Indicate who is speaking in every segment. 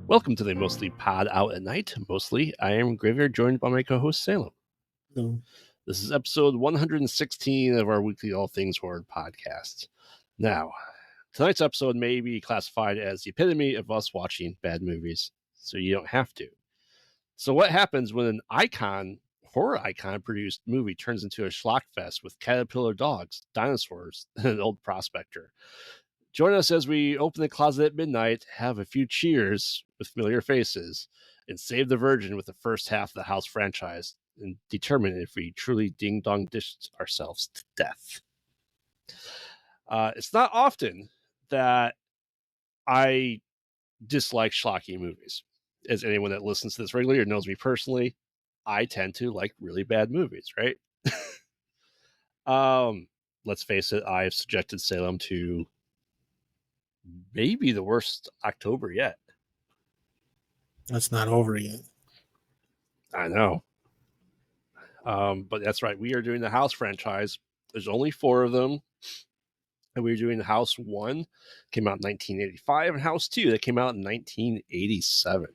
Speaker 1: Welcome to the Mostly Pod Out at Night. Mostly, I am Graveyard, joined by my co-host Salem.
Speaker 2: No.
Speaker 1: This is episode 116 of our weekly All Things Horror podcast. Now, tonight's episode may be classified as the epitome of us watching bad movies, so you don't have to. So what happens when an horror icon produced movie turns into a schlock fest with caterpillar dogs, dinosaurs, and an old prospector? Join us as we open the closet at midnight, have a few cheers with familiar faces, and save the virgin with the first half of the House franchise and determine if we truly ding-dong dished ourselves to death. It's not often that I dislike schlocky movies. As anyone that listens to this regularly or knows me personally, I tend to like really bad movies, right? Let's face it, I've subjected Salem to maybe the worst October yet.
Speaker 2: That's not over yet.
Speaker 1: I know. But that's right. We are doing the House franchise. There's only 4 of them. And we were doing House 1, came out in 1985, and House 2, that came out in 1987.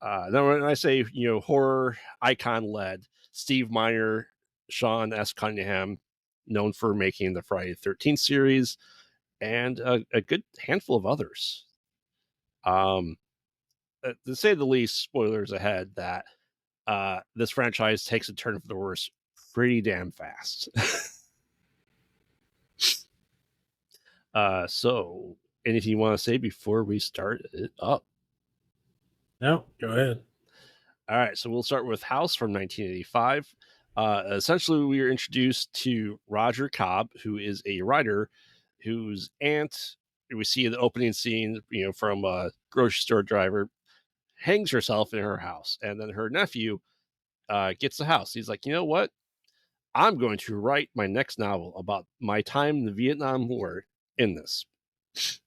Speaker 1: Now, when I say, horror icon led, Steve Miner, Sean S. Cunningham, known for making the Friday the 13th series, and a good handful of others. To say the least, spoilers ahead, that this franchise takes a turn for the worse pretty damn fast. So, anything you want to say before we start it up?
Speaker 2: No, go ahead.
Speaker 1: All right, so we'll start with House from 1985. Essentially, we are introduced to Roger Cobb, who is a writer whose aunt, we see in the opening scene, from a grocery store driver, hangs herself in her house. And then her nephew gets the house. He's like, you know what? I'm going to write my next novel about my time in the Vietnam War in this.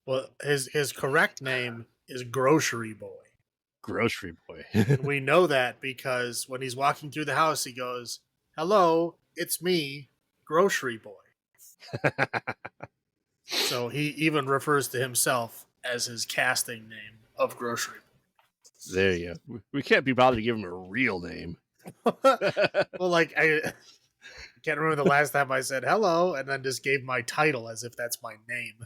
Speaker 2: Well, his correct name is Grocery Boy.
Speaker 1: Grocery Boy.
Speaker 2: And we know that because when he's walking through the house, he goes, "Hello, it's me, Grocery Boy." So he even refers to himself as his casting name of Grocery Boy.
Speaker 1: There you go. We can't be bothered to give him a real name.
Speaker 2: Well, I can't remember the last time I said hello and then just gave my title as if that's my name.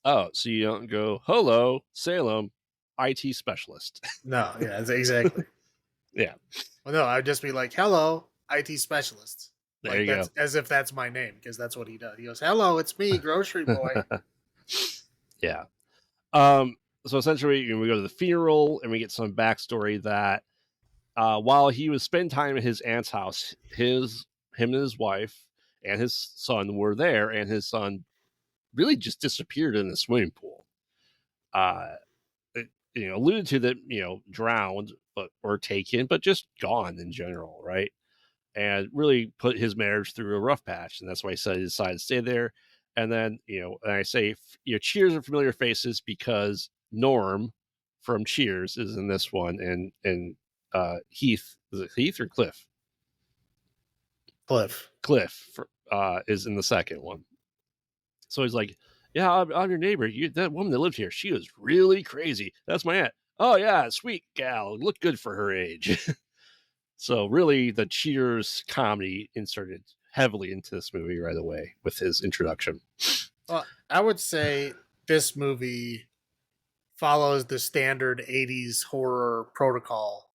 Speaker 1: Oh, so you don't go, hello, Salem, IT specialist.
Speaker 2: No, yeah, exactly.
Speaker 1: Yeah.
Speaker 2: Well, no, I'd just be like, hello, IT specialist.
Speaker 1: There you go.
Speaker 2: As if that's my name, because that's what he does. He goes, hello, it's me, Grocery Boy.
Speaker 1: Yeah. So essentially, we go to the funeral and we get some backstory that while he was spending time at his aunt's house, him and his wife and his son were there, and his son really just disappeared in the swimming pool. Alluded to that, drowned or taken, but just gone in general, right? And really put his marriage through a rough patch, and that's why he decided to stay there. And then, and I say, Cheers are familiar faces because Norm from Cheers is in this one, and Heath, is it Heath or Cliff? Cliff is in the second one. So he's like, yeah, I'm your neighbor. That woman that lived here, she was really crazy. That's my aunt. Oh, yeah, sweet gal. Looked good for her age. So really, the Cheers comedy inserted heavily into this movie right away with his introduction.
Speaker 2: Well, I would say this movie follows the standard 80s horror protocol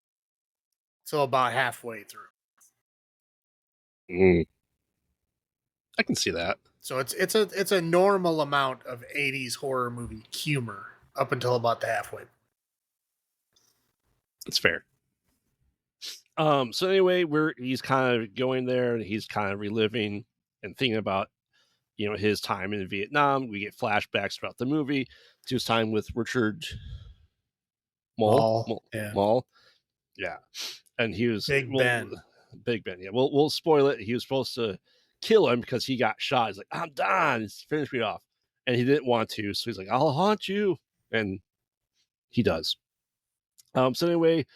Speaker 2: till about halfway through.
Speaker 1: I can see that.
Speaker 2: So it's a normal amount of 80s horror movie humor up until about the halfway.
Speaker 1: That's fair. So anyway, he's kind of going there and he's kind of reliving and thinking about, his time in Vietnam. We get flashbacks throughout the movie to his time with Richard Mole. Yeah. And he was
Speaker 2: Big Ben.
Speaker 1: Yeah. We'll spoil it. He was supposed to kill him because he got shot. He's like, I'm done. Finish me off. And he didn't want to. So he's like, I'll haunt you. And he does. So anyway,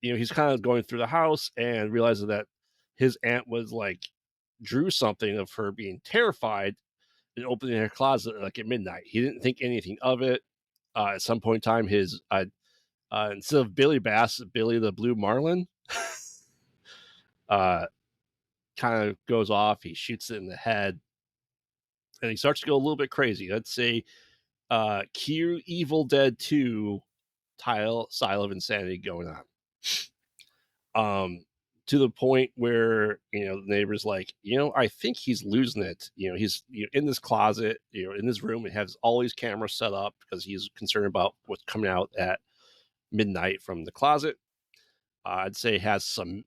Speaker 1: he's kind of going through the house and realizes that his aunt was drew something of her being terrified and opening her closet at midnight. He didn't think anything of it. At some point in time, his instead of Billy Bass, Billy the Blue Marlin, kind of goes off. He shoots it in the head, and he starts to go a little bit crazy. Let's say Q Evil Dead 2 style of insanity going on. To the point where the neighbor's like, I think he's losing it. He's in this closet, in this room. It has all these cameras set up because he's concerned about what's coming out at midnight from the closet. I'd say has some,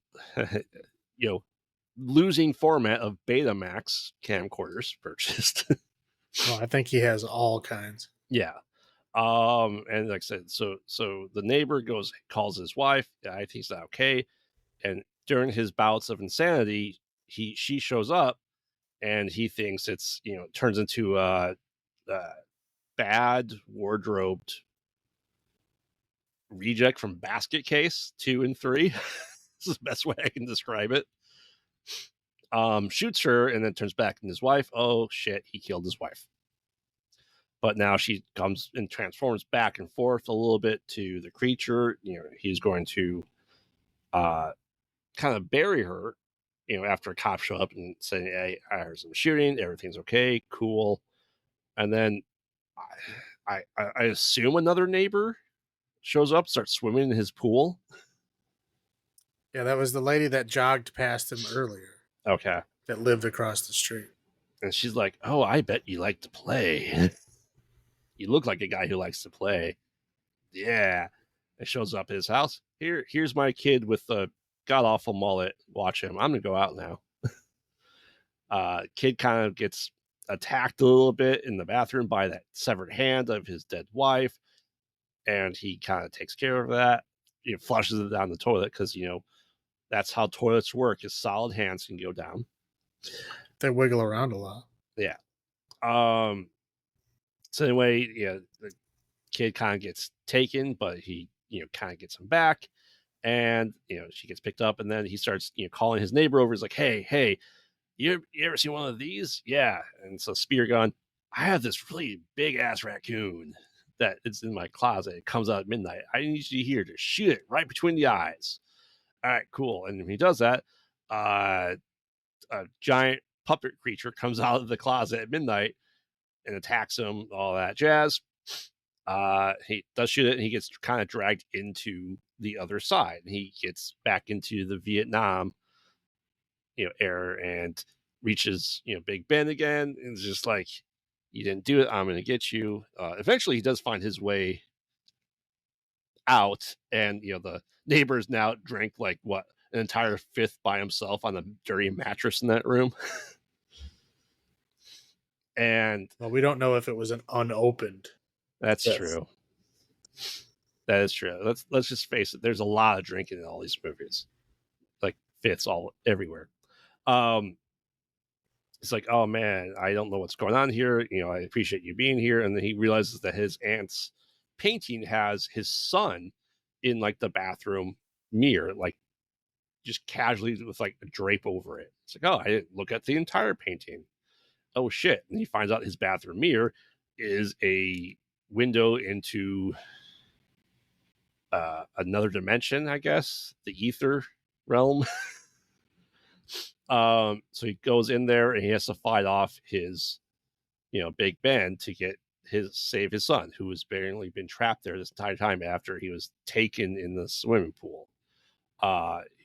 Speaker 1: losing format of Betamax camcorders purchased.
Speaker 2: Well, I think he has all kinds.
Speaker 1: Yeah. And like I said, so the neighbor calls his wife. I think he's not okay. And during his bouts of insanity, she shows up, and he thinks it's turns into a bad wardrobed reject from Basket Case 2 and 3. This is the best way I can describe it. Shoots her and then turns back to his wife. Oh shit, he killed his wife. But now she comes and transforms back and forth a little bit to the creature. He's going to kind of bury her, after a cop show up and say, hey, I heard some shooting, everything's okay, cool. And then I assume another neighbor shows up, starts swimming in his pool.
Speaker 2: Yeah, that was the lady that jogged past him earlier.
Speaker 1: Okay.
Speaker 2: That lived across the street.
Speaker 1: And she's like, oh, I bet you like to play. You look like a guy who likes to play. Yeah. It shows up at his house. Here's my kid with the god-awful mullet. Watch him. I'm going to go out now. Kid kind of gets attacked a little bit in the bathroom by that severed hand of his dead wife. And he kind of takes care of that. He flushes it down the toilet because, that's how toilets work, is solid hands can go down.
Speaker 2: They wiggle around a lot.
Speaker 1: Yeah. So anyway, the kid kind of gets taken, but he, kind of gets him back. And, she gets picked up, and then he starts, calling his neighbor over. He's like, hey, you ever seen one of these? Yeah. And so Spear gun, I have this really big ass raccoon that is in my closet. It comes out at midnight. I need you here to shoot it right between the eyes. All right, cool. And when he does that, a giant puppet creature comes out of the closet at midnight and attacks him, all that jazz. He does shoot it, and he gets kind of dragged into the other side. He gets back into the Vietnam, era, and reaches, Big Ben again. And it's just like, you didn't do it, I'm going to get you. Eventually, he does find his way out, and the neighbors now drank like what, an entire fifth by himself on a dirty mattress in that room. And
Speaker 2: well, we don't know if it was an unopened.
Speaker 1: That's true. That is true. Let's just face it. There's a lot of drinking in all these movies, like fifths all everywhere. It's like, oh man, I don't know what's going on here. I appreciate you being here. And then he realizes that his aunt's painting has his son in like the bathroom mirror, like just casually with like a drape over it. It's like, oh, I didn't look at the entire painting. Oh shit. And he finds out his bathroom mirror is a window into another dimension, I guess, the ether realm. So he goes in there and he has to fight off his, Big Ben to save his son, who has barely been trapped there this entire time after he was taken in the swimming pool.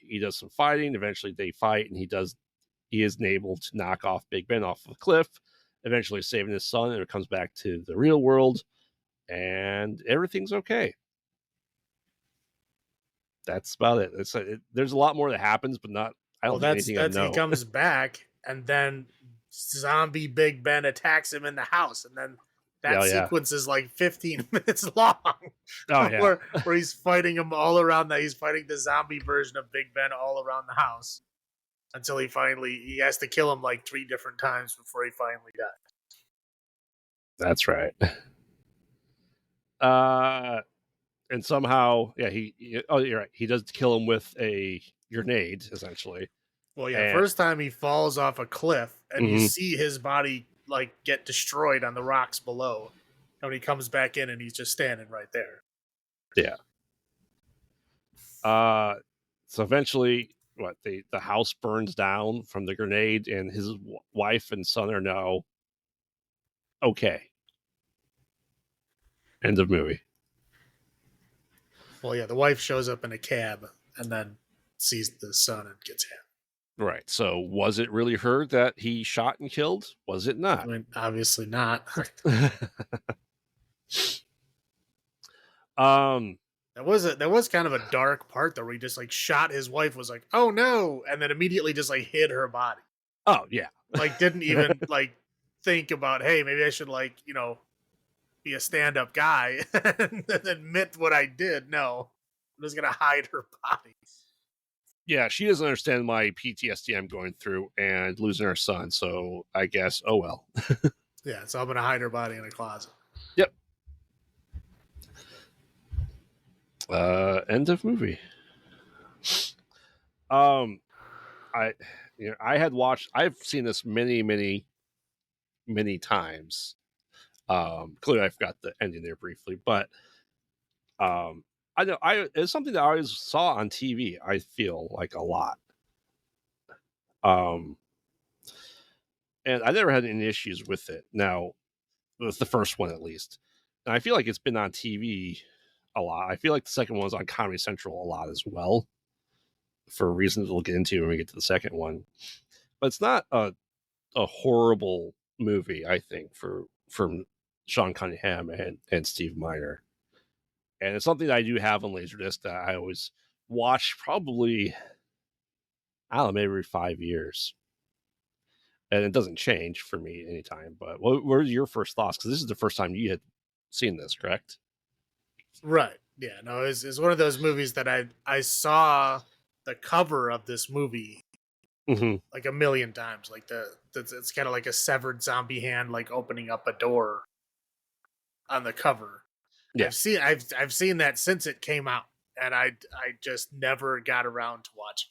Speaker 1: He does some fighting. Eventually they fight, and he is able to knock off Big Ben off the cliff, eventually saving his son, and it comes back to the real world, and everything's okay. That's about it. There's a lot more that happens, but not. I don't think anything I know.
Speaker 2: He comes back, and then zombie Big Ben attacks him in the house, and then that sequence is like 15 minutes long.
Speaker 1: Oh yeah,
Speaker 2: where he's fighting him all around that. He's fighting the zombie version of Big Ben all around the house until he has to kill him like 3 different times before he finally dies.
Speaker 1: That's right. And somehow, yeah, you're right. He does kill him with a grenade, essentially.
Speaker 2: Well, yeah, first time he falls off a cliff, and you see his body like get destroyed on the rocks below. And when he comes back in and he's just standing right there.
Speaker 1: Yeah. So eventually, the house burns down from the grenade, and his wife and son are now okay. End of movie.
Speaker 2: Well, yeah, the wife shows up in a cab and then sees the son and gets hit.
Speaker 1: Right. So was it really her that he shot and killed? Was it
Speaker 2: I
Speaker 1: not?
Speaker 2: mean, obviously not.
Speaker 1: um.
Speaker 2: That was kind of a dark part though, where he just like shot his wife, was like, oh no, and then immediately just like hid her body.
Speaker 1: Oh yeah.
Speaker 2: Like didn't even like think about, hey, maybe I should like, be a stand-up guy and admit what I did. No. I'm just gonna hide her body.
Speaker 1: Yeah, she doesn't understand my PTSD I'm going through and losing her son. So I guess, oh well.
Speaker 2: Yeah, so I'm gonna hide her body in a closet.
Speaker 1: Yep. End of movie. I I've seen this many times. Clearly I forgot the ending there briefly, but I know it's something that I always saw on TV. I feel like a lot. Um, and I never had any issues with it. Now, with the first one at least, and I feel like it's been on TV a lot. I feel like the second one was on Comedy Central a lot as well, for reasons we'll get into when we get to the second one. But it's not a horrible movie, I think, from Sean Cunningham and Steve Miner. And it's something that I do have on Laserdisc that I always watch, probably, I don't know, maybe every 5 years. And it doesn't change for me anytime. But what are your first thoughts? Because this is the first time you had seen this, correct?
Speaker 2: Right. Yeah, no, it's one of those movies that I saw the cover of this movie
Speaker 1: Mm-hmm.
Speaker 2: like a million times. Like it's kind of like a severed zombie hand like opening up a door on the cover.
Speaker 1: Yeah.
Speaker 2: I've seen that since it came out, and I just never got around to watching.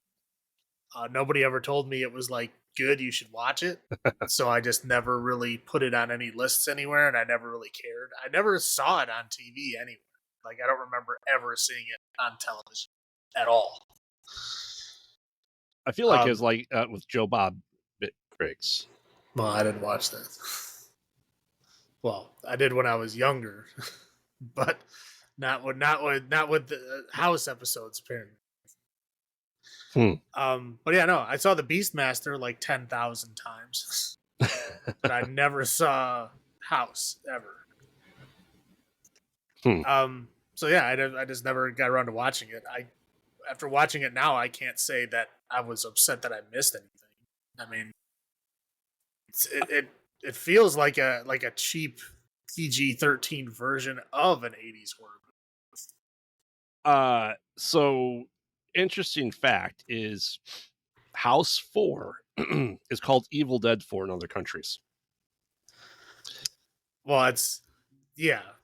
Speaker 2: Nobody ever told me it was like good. You should watch it. So I just never really put it on any lists anywhere, and I never really cared. I never saw it on TV anywhere. Like I don't remember ever seeing it on television at all.
Speaker 1: I feel like it was like with Joe Bob Briggs.
Speaker 2: Well, I didn't watch that. Well, I did when I was younger, but not with the house episodes apparently. But yeah, no, I saw the Beastmaster like 10,000 times, but I never saw House ever. So yeah, I just never got around to watching it. After watching it now, I can't say that I was upset that I missed anything. I mean, it feels like a cheap PG-13 version of an 80s horror
Speaker 1: movie. So interesting fact is House 4 is called Evil Dead 4 in other countries.
Speaker 2: Well,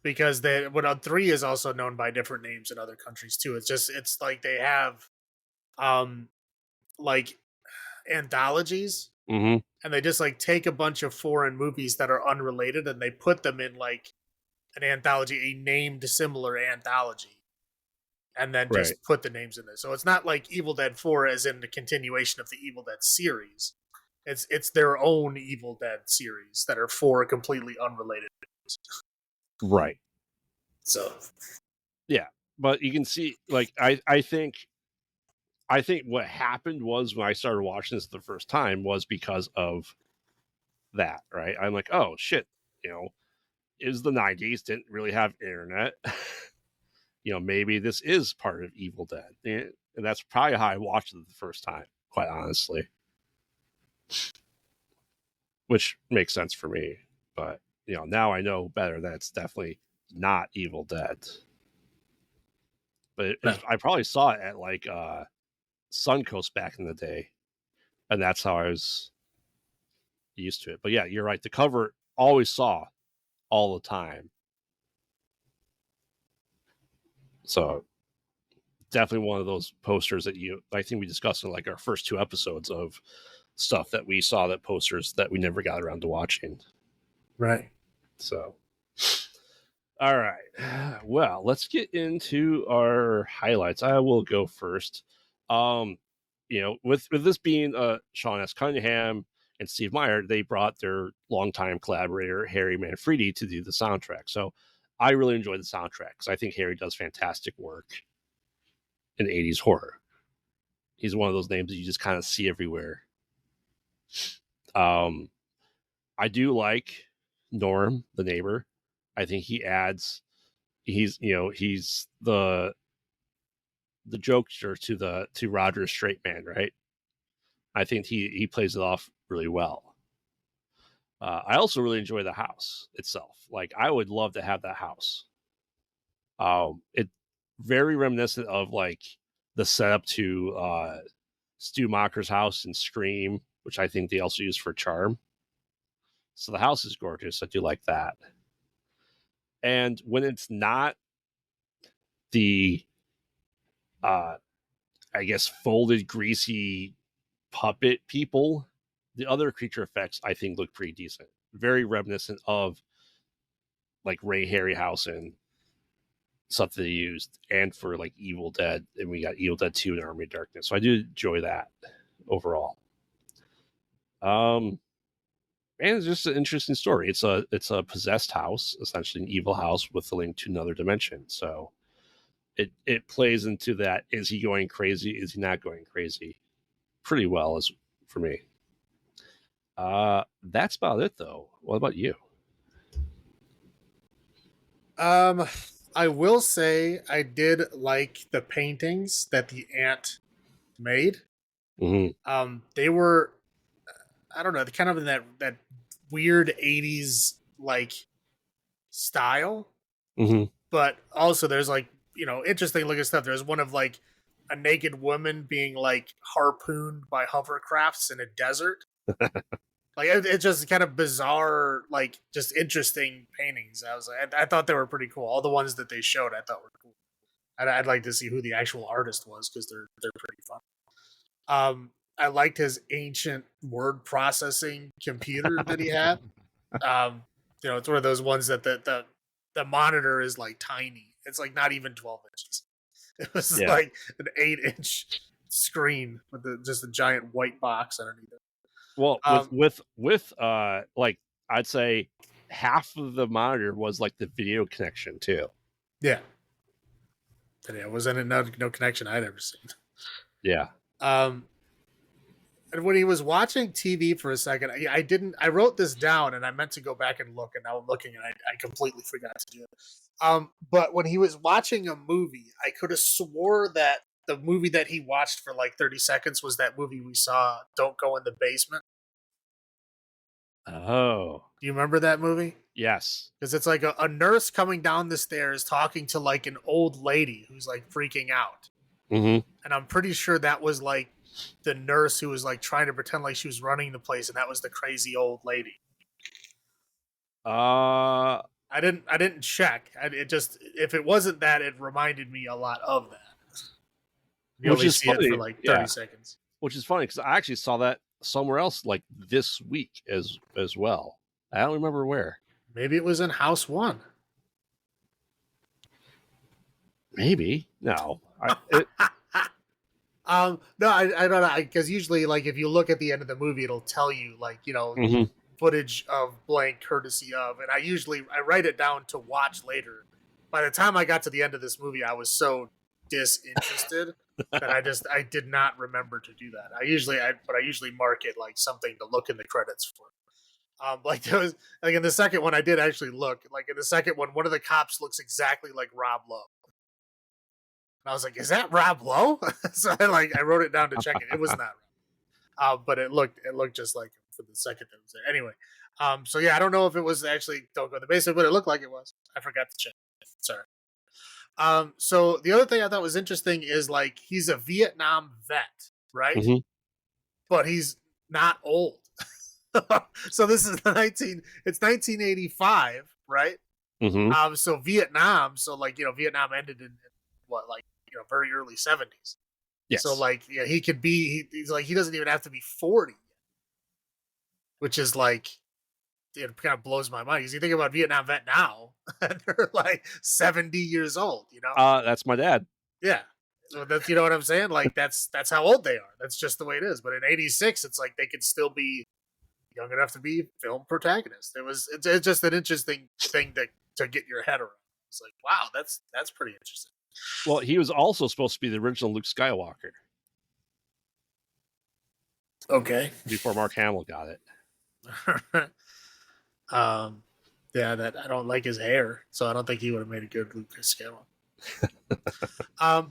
Speaker 2: because 3 is also known by different names in other countries too. It's like they have like anthologies,
Speaker 1: and
Speaker 2: they just like take a bunch of foreign movies that are unrelated and they put them in like an anthology, a named similar anthology, and then just put the names in there. So it's not like Evil Dead 4 as in the continuation of the Evil Dead series. It's their own Evil Dead series that are 4 completely unrelated movies.
Speaker 1: Right.
Speaker 2: So
Speaker 1: yeah, but you can see, like, I think what happened was when I started watching this the first time was because of that, right? I'm like, oh shit, is the 90s, didn't really have internet. Maybe this is part of Evil Dead. And that's probably how I watched it the first time, quite honestly. Which makes sense for me. But, now I know better that it's definitely not Evil Dead. But I probably saw it at like Suncoast back in the day. And that's how I was used to it. But yeah, you're right. The cover always saw all the time. So definitely one of those posters that I think we discussed in like our first 2 episodes of stuff that we saw, that posters that we never got around to watching.
Speaker 2: Right.
Speaker 1: So, All right. Well, let's get into our highlights. I will go first. Um, with this being Sean S. Cunningham and Steve Meyer, they brought their longtime collaborator Harry Manfredi to do the soundtrack. So I really enjoy the soundtrack because I think Harry does fantastic work in 80s horror. He's one of those names that you just kind of see everywhere. Um, I do like Norm, the neighbor. I think he adds. He's the jokester to Roger's straight man, right? I think he plays it off really well. I also really enjoy the house itself. Like I would love to have that house. It very reminiscent of like the setup to Stu Macher's house in Scream, which I think they also use for Charm. So the house is gorgeous. I do like that. And when it's not the I guess folded greasy puppet people, the other creature effects I think look pretty decent. Very reminiscent of like Ray Harryhausen stuff that they used, and for like Evil Dead, and we got Evil Dead 2 and Army of Darkness. So I do enjoy that overall. And it's just an interesting story. It's a possessed house, essentially an evil house with a link to another dimension. So it plays into that. Is he going crazy? Is he not going crazy? Pretty well as for me. That's about it though. What about you?
Speaker 2: Um, I will say I did like the paintings that the ant made.
Speaker 1: Mm-hmm.
Speaker 2: They were, I don't know, kind of in that weird '80s like style,
Speaker 1: Mm-hmm.
Speaker 2: but also there's like interesting looking stuff. There's one of like a naked woman being like harpooned by hovercrafts in a desert. Like it's just kind of bizarre, like just interesting paintings. I was like, I thought they were pretty cool. All the ones that they showed, I thought were cool. I'd like to see who the actual artist was because they're pretty fun. I liked his ancient word processing computer that he had. Um, it's one of those ones that the monitor is like tiny. It's like not even 12 inches. It was
Speaker 1: Yeah.
Speaker 2: like an 8-inch screen with just a giant white box underneath it.
Speaker 1: Well, with
Speaker 2: Um,
Speaker 1: with with like I'd say half of the monitor was like the video connection too.
Speaker 2: yeah, it wasn't no connection I'd ever seen.
Speaker 1: Yeah.
Speaker 2: Um, and when he was watching TV for a second, I didn't. I wrote this down, and I meant to go back and look, and now I'm looking, and I completely forgot to do it. But when he was watching a movie, I could have swore that the movie that he watched for like 30 seconds was that movie we saw, Don't Go in the Basement.
Speaker 1: Oh.
Speaker 2: Do you remember that movie?
Speaker 1: Yes.
Speaker 2: Because it's like a nurse coming down the stairs talking to like an old lady who's like freaking out.
Speaker 1: Mm-hmm.
Speaker 2: And I'm pretty sure that was like the nurse who was like trying to pretend like she was running the place, and that was the crazy old lady.
Speaker 1: Uh,
Speaker 2: I didn't check. It just, if it wasn't that, it reminded me a lot of that. You
Speaker 1: which
Speaker 2: only
Speaker 1: is
Speaker 2: see it for
Speaker 1: funny.
Speaker 2: like 30
Speaker 1: Yeah.
Speaker 2: seconds.
Speaker 1: Which is funny because I actually saw that somewhere else like this week as well. I don't remember where.
Speaker 2: Maybe it was in House One.
Speaker 1: Maybe no.
Speaker 2: No, I don't know, because usually, like, if you look at the end of the movie, it'll tell you, like,
Speaker 1: Mm-hmm.
Speaker 2: footage of blank, courtesy of, and I write it down to watch later. By the time I got to the end of this movie, I was so disinterested that I did not remember to do that. I usually mark it like something to look in the credits for. Like there was like in the second one, I did actually look. Like in the second one of the cops looks exactly like Rob Lowe. And I was like, "Is that Rob Lowe?" So I wrote it down to check it. It was not, but it looked just like him for the second that was there. Anyway, so yeah, I don't know if it was actually Don't Go in the Basement, but it looked like it was. I forgot to check. Sorry. So the other thing I thought was interesting is like he's a Vietnam vet, right?
Speaker 1: Mm-hmm.
Speaker 2: But he's not old. So this is it's 1985, right?
Speaker 1: Mm-hmm.
Speaker 2: So Vietnam, so like Vietnam ended in what, like very early 70s. So
Speaker 1: Yes.
Speaker 2: like he could be he's like he doesn't even have to be 40, which is like it kind of blows my mind because you think about Vietnam vet now, and they're like 70 years old.
Speaker 1: That's my dad.
Speaker 2: Yeah. So that's what I'm saying. Like that's how old they are. That's just the way it is. But in '86, it's like they could still be young enough to be film protagonists. It's just an interesting thing to get your head around. It's like, wow, that's pretty interesting.
Speaker 1: Well, he was also supposed to be the original Luke Skywalker.
Speaker 2: Okay.
Speaker 1: Before Mark Hamill got it.
Speaker 2: Yeah, that I don't like his hair, so I don't think he would have made a good Luke Skywalker.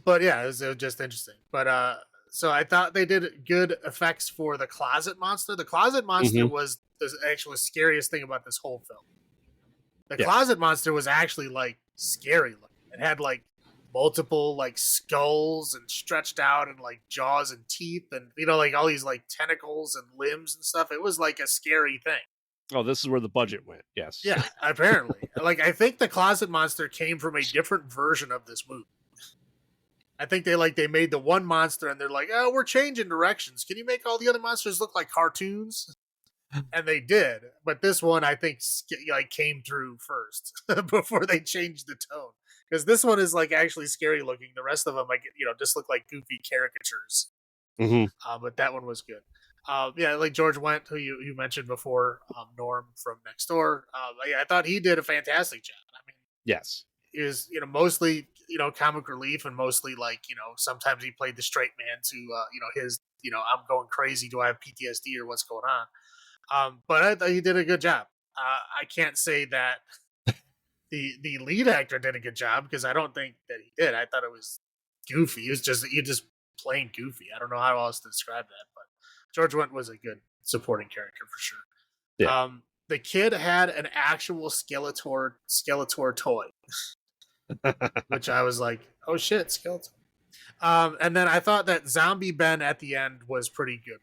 Speaker 2: But yeah, it was just interesting. But so I thought they did good effects for the closet monster. The closet monster was the actual scariest thing about this whole film. The closet monster was actually like scary looking. It had like multiple like skulls and stretched out and like jaws and teeth and like all these like tentacles and limbs and stuff. It was like a scary thing.
Speaker 1: Oh, this is where the budget went. Yes.
Speaker 2: Yeah, apparently. Like I think the closet monster came from a different version of this movie. I think they made the one monster and they're like, oh, we're changing directions. Can you make all the other monsters look like cartoons? And they did, but this one I think like came through first before they changed the tone. Because this one is like actually scary looking. The rest of them like just look like goofy caricatures. But that one was good. Yeah, like George Wendt, who you mentioned before, Norm from Next Door. Yeah, I thought he did a fantastic job. I mean,
Speaker 1: yes,
Speaker 2: he was mostly comic relief and mostly like sometimes he played the straight man to his I'm going crazy. Do I have PTSD or what's going on? But I thought he did a good job. I can't say that the lead actor did a good job because I don't think that he did. I thought it was goofy. He just plain goofy. I don't know how else to describe that, but George Wendt was a good supporting character for sure.
Speaker 1: Yeah.
Speaker 2: The kid had an actual Skeletor toy, which I was like, oh shit, Skeletor. And then I thought that Zombie Ben at the end was pretty good.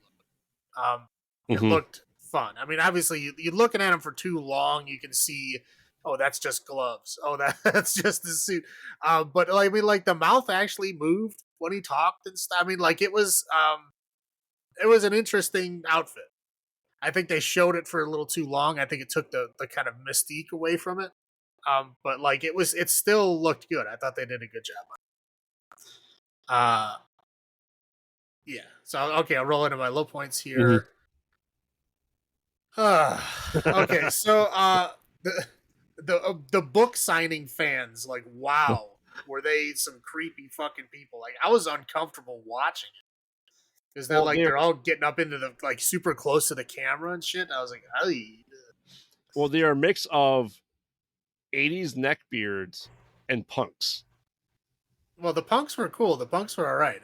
Speaker 2: It looked fun. I mean, obviously, you're looking at him for too long, you can see, oh, that's just gloves. Oh, that's just the suit. But I mean, like the mouth actually moved when he talked and stuff. I mean, like it was an interesting outfit. I think they showed it for a little too long. I think it took the kind of mystique away from it. But like it still looked good. I thought they did a good job. Yeah. So okay, I'll roll into my low points here. Okay, so the book signing fans, like, wow, were they some creepy fucking people? Like, I was uncomfortable watching it because they're all getting up into the like super close to the camera and shit. And I was like, hey.
Speaker 1: Well, they are a mix of 80s neckbeards and punks.
Speaker 2: Well, the punks were cool. The punks were all right.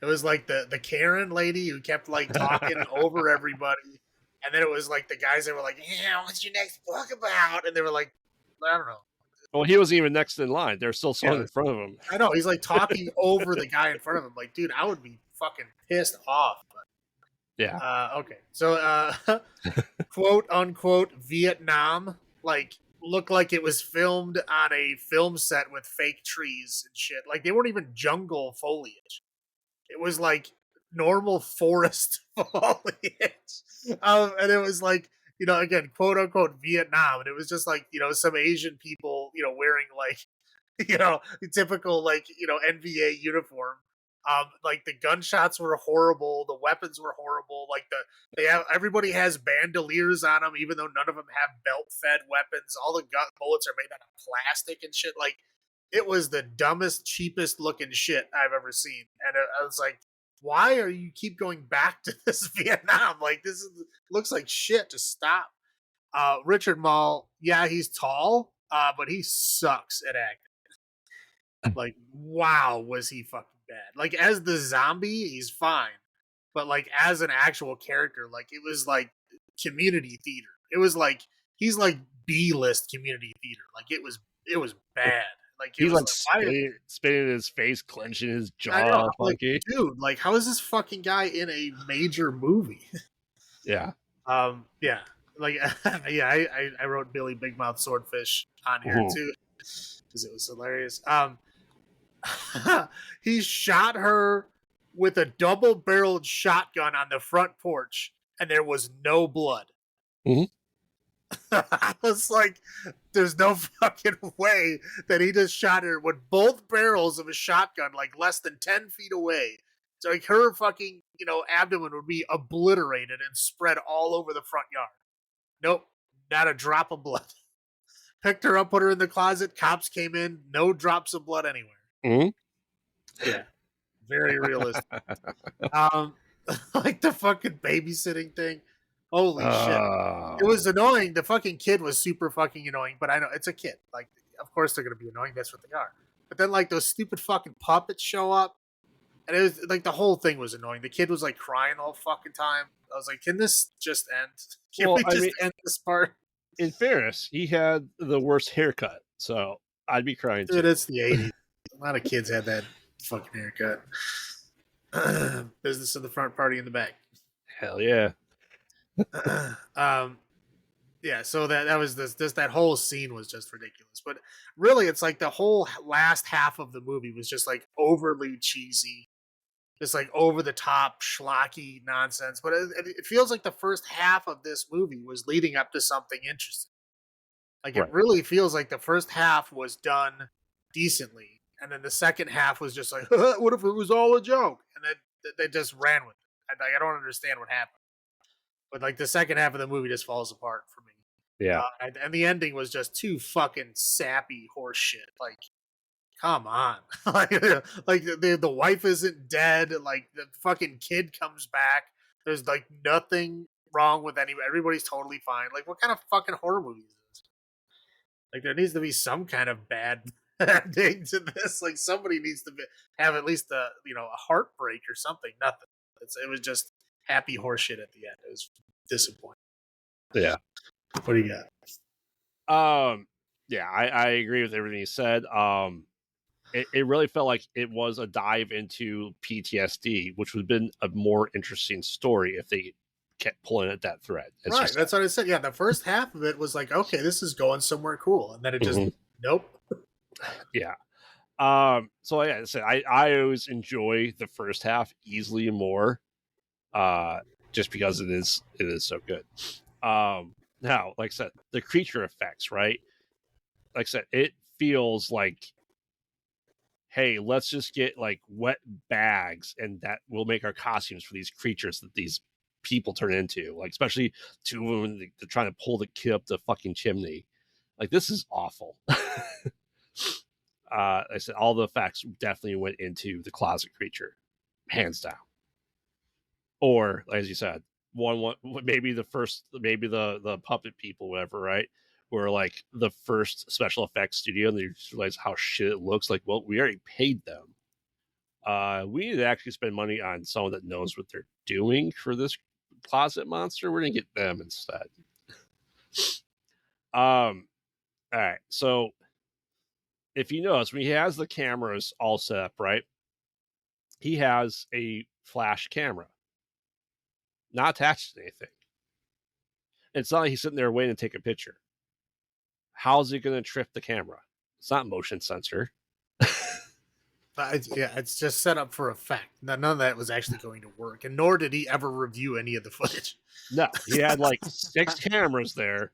Speaker 2: It was like the Karen lady who kept like talking over everybody. And then it was like the guys that were like, yeah, what's your next book about? And they were like, I don't know.
Speaker 1: Well, he wasn't even next in line. They're still sitting in front of him.
Speaker 2: I know. He's like talking over the guy in front of him. Like, dude, I would be fucking pissed off. But,
Speaker 1: yeah.
Speaker 2: Okay. So, quote unquote, Vietnam, like, looked like it was filmed on a film set with fake trees and shit. Like, they weren't even jungle foliage. It was like normal forest foliage. And it was like, again, quote unquote Vietnam. And it was just like, some Asian people, wearing like, typical like, NVA uniform. Like the gunshots were horrible. The weapons were horrible. Like everybody has bandoliers on them, even though none of them have belt fed weapons. All the bullets are made out of plastic and shit. Like it was the dumbest, cheapest looking shit I've ever seen. And I was like, why are you keep going back to this Vietnam? Like looks like shit. Just stop. Richard Mall, yeah, he's tall, but he sucks at acting. Like, wow, was he fucking bad. Like as the zombie, he's fine. But like as an actual character, like it was like community theater. It was like he's like B-list community theater. Like it was bad. Like
Speaker 1: he's like spitting in his face, clenching his jaw.
Speaker 2: Like, dude, like how is this fucking guy in a major movie?
Speaker 1: Yeah.
Speaker 2: Yeah. Like yeah, I wrote Billy Big Mouth Swordfish on here too because it was hilarious. He shot her with a double-barreled shotgun on the front porch, and there was no blood. I was like, there's no fucking way that he just shot her with both barrels of a shotgun like less than 10 feet away. So like her fucking, abdomen would be obliterated and spread all over the front yard. Nope, not a drop of blood. Picked her up, put her in the closet. Cops came in, no drops of blood anywhere.
Speaker 1: Mm-hmm.
Speaker 2: Yeah, very realistic. Um, like the fucking babysitting thing. Holy shit. It was annoying. The fucking kid was super fucking annoying, but I know it's a kid. Like, of course they're gonna be annoying. That's what they are. But then like those stupid fucking puppets show up, and it was like the whole thing was annoying. The kid was like crying the whole fucking time. I was like, can this just end? Can
Speaker 1: Well,
Speaker 2: we
Speaker 1: I
Speaker 2: just
Speaker 1: mean,
Speaker 2: end this part?
Speaker 1: in fairness, he had the worst haircut, so I'd be crying
Speaker 2: Dude,
Speaker 1: too.
Speaker 2: it's the 80s. A lot of kids had that fucking haircut. Business in the front, party in the back.
Speaker 1: Hell yeah.
Speaker 2: um, yeah, so that was this that whole scene was just ridiculous. But really, it's like the whole last half of the movie was just like overly cheesy, just like over the top schlocky nonsense. But it feels like the first half of this movie was leading up to something interesting. Like it
Speaker 1: Right.
Speaker 2: really feels like the first half was done decently, and then the second half was just like, what if it was all a joke? And then they just ran with it. I don't understand what happened. But like the second half of the movie just falls apart for me.
Speaker 1: Yeah.
Speaker 2: And the ending was just too fucking sappy horse shit. Like, come on, like the wife isn't dead. Like the fucking kid comes back. There's like nothing wrong with anybody. Everybody's totally fine. Like, what kind of fucking horror movie is this? Like, there needs to be some kind of bad ending to this. Like, somebody needs to have at least a heartbreak or something. Nothing. It was just happy horse shit at the end. It was disappointing.
Speaker 1: Yeah.
Speaker 2: What do you got?
Speaker 1: Yeah, I agree with everything you said. It really felt like it was a dive into PTSD, which would have been a more interesting story if they kept pulling at that thread.
Speaker 2: Right, that's what I said. Yeah, the first half of it was like, okay, this is going somewhere cool, and then it just nope.
Speaker 1: Yeah. So yeah, I always enjoy the first half easily more, just because it is so good. Now, like I said, the creature effects, right? Like I said, it feels like, hey, let's just get like wet bags, and that will make our costumes for these creatures that these people turn into. Like, especially two of them, they're trying to pull the kid up the fucking chimney. Like, this is awful. I said all the effects definitely went into the closet creature, hands down. Or, as you said, one maybe the puppet people, whatever, right? Were like the first special effects studio, and they just realize how shit it looks. Like, well, we already paid them. We need to actually spend money on someone that knows what they're doing for this closet monster. We're gonna get them instead. All right. So if you notice, when he has the cameras all set up, right? He has a flash camera, not attached to anything. It's not like he's sitting there waiting to take a picture. How's he going to trip the camera? It's not motion sensor.
Speaker 2: Yeah, it's just set up for effect. None of that was actually going to work, and nor did he ever review any of the footage.
Speaker 1: No, he had like 6 cameras there,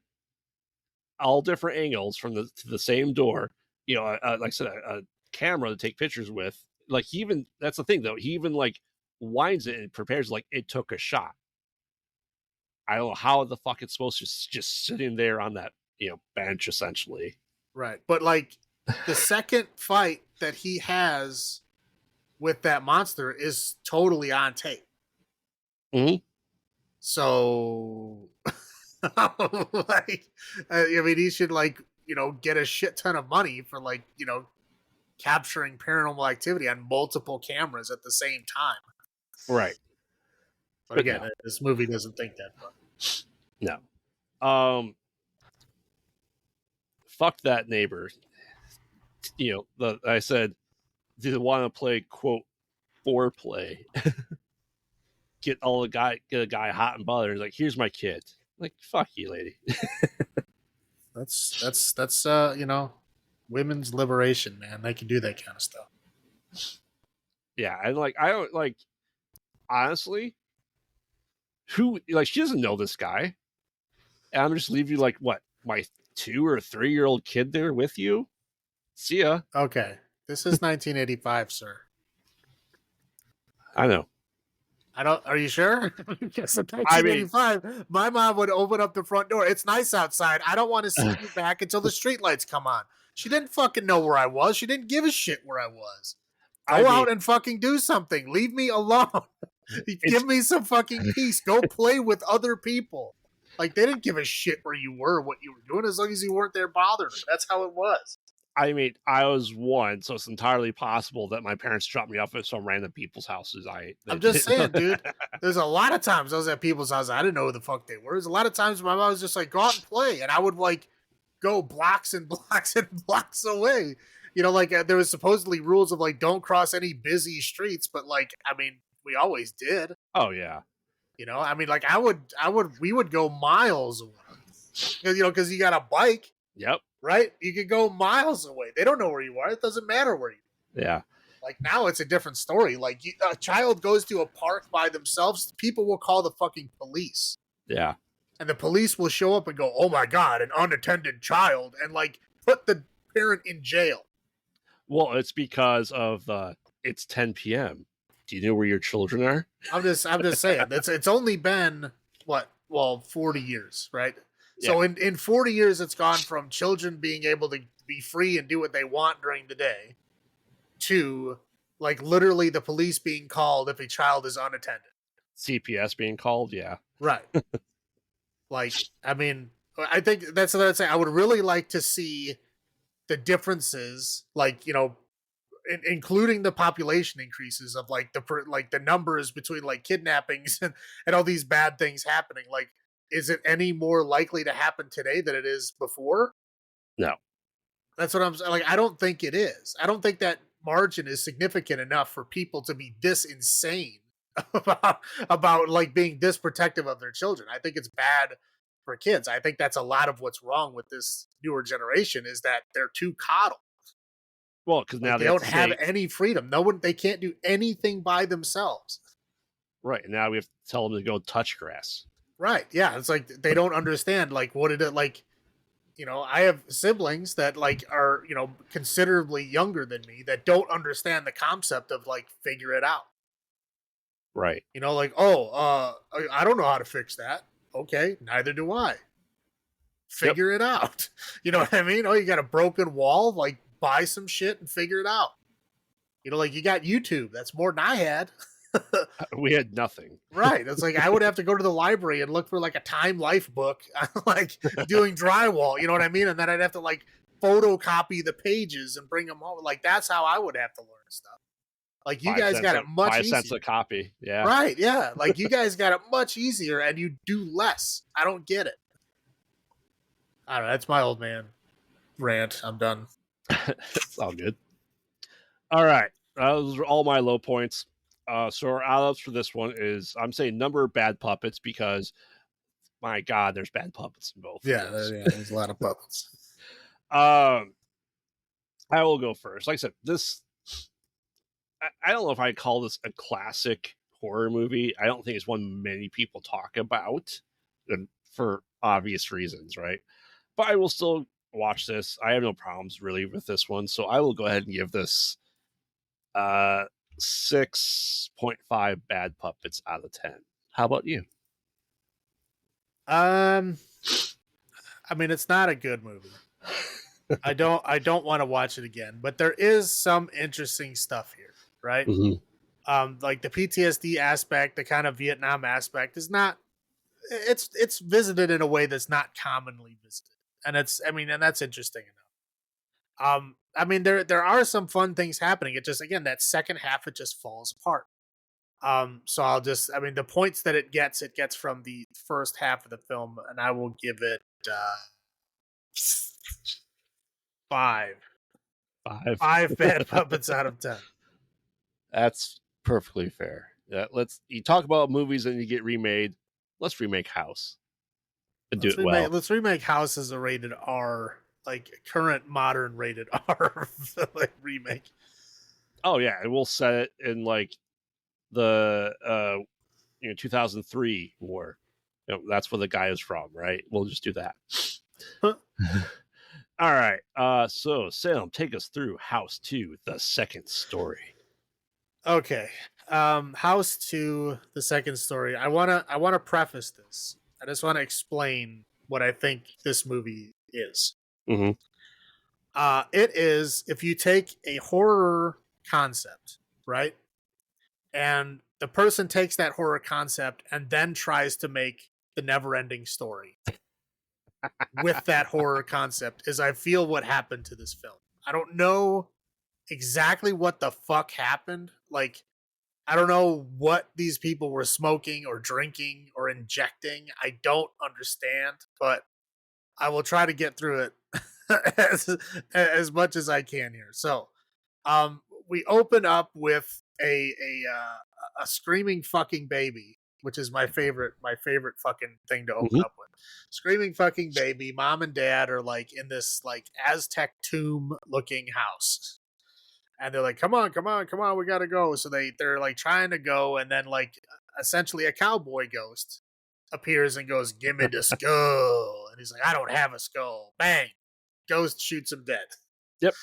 Speaker 1: all different angles from the same door. You know, like I said, a camera to take pictures with. Like, he even, that's the thing though, he even like winds it and prepares like it took a shot. I don't know how the fuck it's supposed to just sitting there on that, bench essentially.
Speaker 2: Right, but like the second fight that he has with that monster is totally on tape.
Speaker 1: Mm-hmm.
Speaker 2: So, like, I mean, he should get a shit ton of money for capturing paranormal activity on multiple cameras at the same time.
Speaker 1: Right.
Speaker 2: But again, no. This movie doesn't think that far.
Speaker 1: No. Fuck that neighbor. I said, do they want to play, quote, foreplay? Get a guy hot and bothered. Like, here's my kid. Like, fuck you, lady.
Speaker 2: That's women's liberation, man. They can do that kind of stuff.
Speaker 1: Yeah, and I don't honestly, who, she doesn't know this guy. And I'm just leave you like what, my 2 or 3-year-old kid there with you? See ya.
Speaker 2: Okay. This is 1985, sir.
Speaker 1: I know.
Speaker 2: Are you sure? Because in
Speaker 1: I mean,
Speaker 2: 1985, my mom would open up the front door. It's nice outside. I don't want to see you back until the streetlights come on. She didn't fucking know where I was. She didn't give a shit where I was.
Speaker 1: I
Speaker 2: Go
Speaker 1: mean,
Speaker 2: out and fucking do something. Leave me alone. Give me some fucking peace. Go play with other people. Like, they didn't give a shit where you were, what you were doing, as long as you weren't there bothering them. That's how it was.
Speaker 1: I mean, I was 1, so it's entirely possible that my parents dropped me off at some random people's houses.
Speaker 2: I'm just saying, dude. There's a lot of times I was at people's houses. I didn't know who the fuck they were. There's a lot of times my mom was just like, go out and play. And I would like go blocks and blocks and blocks away. You know, like there was supposedly rules of like, don't cross any busy streets. But like, I mean, we always did.
Speaker 1: Oh, yeah.
Speaker 2: You know, I mean, like we would go miles away. You know, because you got a bike.
Speaker 1: Yep.
Speaker 2: Right? You could go miles away. They don't know where you are. It doesn't matter where you are.
Speaker 1: Yeah.
Speaker 2: Like now it's a different story. Like a child goes to a park by themselves, people will call the fucking police.
Speaker 1: Yeah.
Speaker 2: And the police will show up and go, oh my God, an unattended child, and like put the parent in jail.
Speaker 1: Well, it's because of it's 10 p.m. Do you know where your children are?
Speaker 2: I'm just saying. It's only been 40 years, right?
Speaker 1: Yeah.
Speaker 2: So in 40 years, it's gone from children being able to be free and do what they want during the day to like literally the police being called if a child is unattended.
Speaker 1: CPS being called, yeah.
Speaker 2: Right. Like, I mean, I think that's what I'd say. I would really like to see the differences, like, you know, including the population increases of like the numbers between like kidnappings and all these bad things happening. Like, is it any more likely to happen today than it is before?
Speaker 1: No.
Speaker 2: That's what I'm saying. Like, I don't think it is. I don't think that margin is significant enough for people to be this insane about like being this protective of their children. I think it's bad for kids. I think that's a lot of what's wrong with this newer generation is that they're too coddled.
Speaker 1: Well, because now
Speaker 2: they don't have any freedom. They can't do anything by themselves.
Speaker 1: Right. And now we have to tell them to go touch grass.
Speaker 2: Right. Yeah. It's like they don't understand like what it like. You know, I have siblings that like are, you know, considerably younger than me that don't understand the concept of like figure it out.
Speaker 1: Right.
Speaker 2: You know, like, I don't know how to fix that. Okay, neither do I. Figure it out. You know what I mean? Oh, you got a broken wall, like buy some shit and figure it out. You know, like you got YouTube. That's more than I had.
Speaker 1: We had nothing.
Speaker 2: Right. It's like I would have to go to the library and look for like a Time Life book, like doing drywall. You know what I mean? And then I'd have to like photocopy the pages and bring them home. Like that's how I would have to learn stuff. Like you guys got it much easier.
Speaker 1: 5 cents a copy. Yeah.
Speaker 2: Right. Yeah. Like you guys got it much easier and you do less. I don't get it. I don't know. That's my old man rant. I'm done.
Speaker 1: It's all good. All right. Those are all my low points. So our outs for this one is I'm saying number of bad puppets because my God, there's bad puppets in both.
Speaker 2: Yeah, there's a lot of puppets.
Speaker 1: I will go first. Like I said, this I don't know if I'd call this a classic horror movie. I don't think it's one many people talk about, and for obvious reasons, right? But I will still watch this. I have no problems really with this one, so I will go ahead and give this 6.5 bad puppets out of 10. How about you?
Speaker 2: I mean, it's not a good movie. I don't want to watch it again, but there is some interesting stuff here, right?
Speaker 1: Mm-hmm.
Speaker 2: Like the PTSD aspect, the kind of Vietnam aspect is not. It's visited in a way that's not commonly visited, and that's interesting enough. I mean, there are some fun things happening. It just, again, that second half, it just falls apart. So the points that it gets from the first half of the film, and I will give it 5. 5 bad puppets out of 10.
Speaker 1: That's perfectly fair. You talk about movies and you get remade. Let's remake House and do it well.
Speaker 2: Let's remake House as a rated R. Like current modern rated R like remake.
Speaker 1: Oh yeah, and we'll set it in like the 2003 war. That's where the guy is from, right? We'll just do that.
Speaker 2: Huh.
Speaker 1: All right. So Salem, take us through House 2, the second story.
Speaker 2: Okay. House to the second story. I wanna preface this. I just want to explain what I think this movie is.
Speaker 1: Mm-hmm.
Speaker 2: It is, if you take a horror concept, right? And the person takes that horror concept and then tries to make the never ending story with that horror concept, is I feel what happened to this film. I don't know exactly what the fuck happened. Like, I don't know what these people were smoking or drinking or injecting. I don't understand, but I will try to get through it as, as much as I can here. So, we open up with a screaming fucking baby, which is my favorite fucking thing to open
Speaker 1: Mm-hmm.
Speaker 2: up with. Screaming fucking baby. Mom and dad are like in this like Aztec tomb looking house, and they're like, "Come on, come on, come on, we gotta go." So they're like trying to go, and then like essentially a cowboy ghost appears and goes, "Give me the skull," and he's like, "I don't have a skull." Bang! Ghost shoots him dead.
Speaker 1: Yep.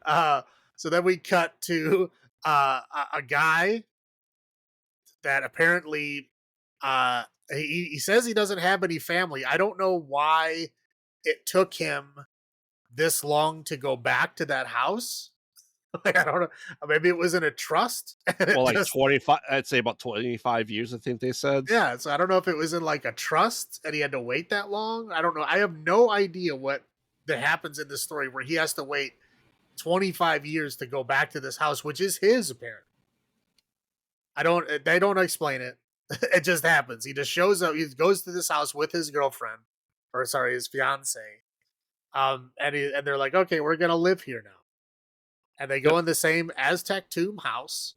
Speaker 2: uh, so then we cut to a guy that apparently he says he doesn't have any family. I don't know why it took him this long to go back to that house. Like, I don't know. Maybe it was in a trust. And
Speaker 1: Well,
Speaker 2: it
Speaker 1: like
Speaker 2: just
Speaker 1: 25, I'd say about 25 years, I think they said.
Speaker 2: yeah. So I don't know if it was in like a trust and he had to wait that long. I don't know. I have no idea what that happens in this story where he has to wait 25 years to go back to this house, which is his apparently. They don't explain it. It just happens. He just shows up. He goes to this house with his girlfriend, or sorry, his fiance. And they're like, okay, we're gonna live here now. And they
Speaker 1: Yep.
Speaker 2: go in the same Aztec tomb house.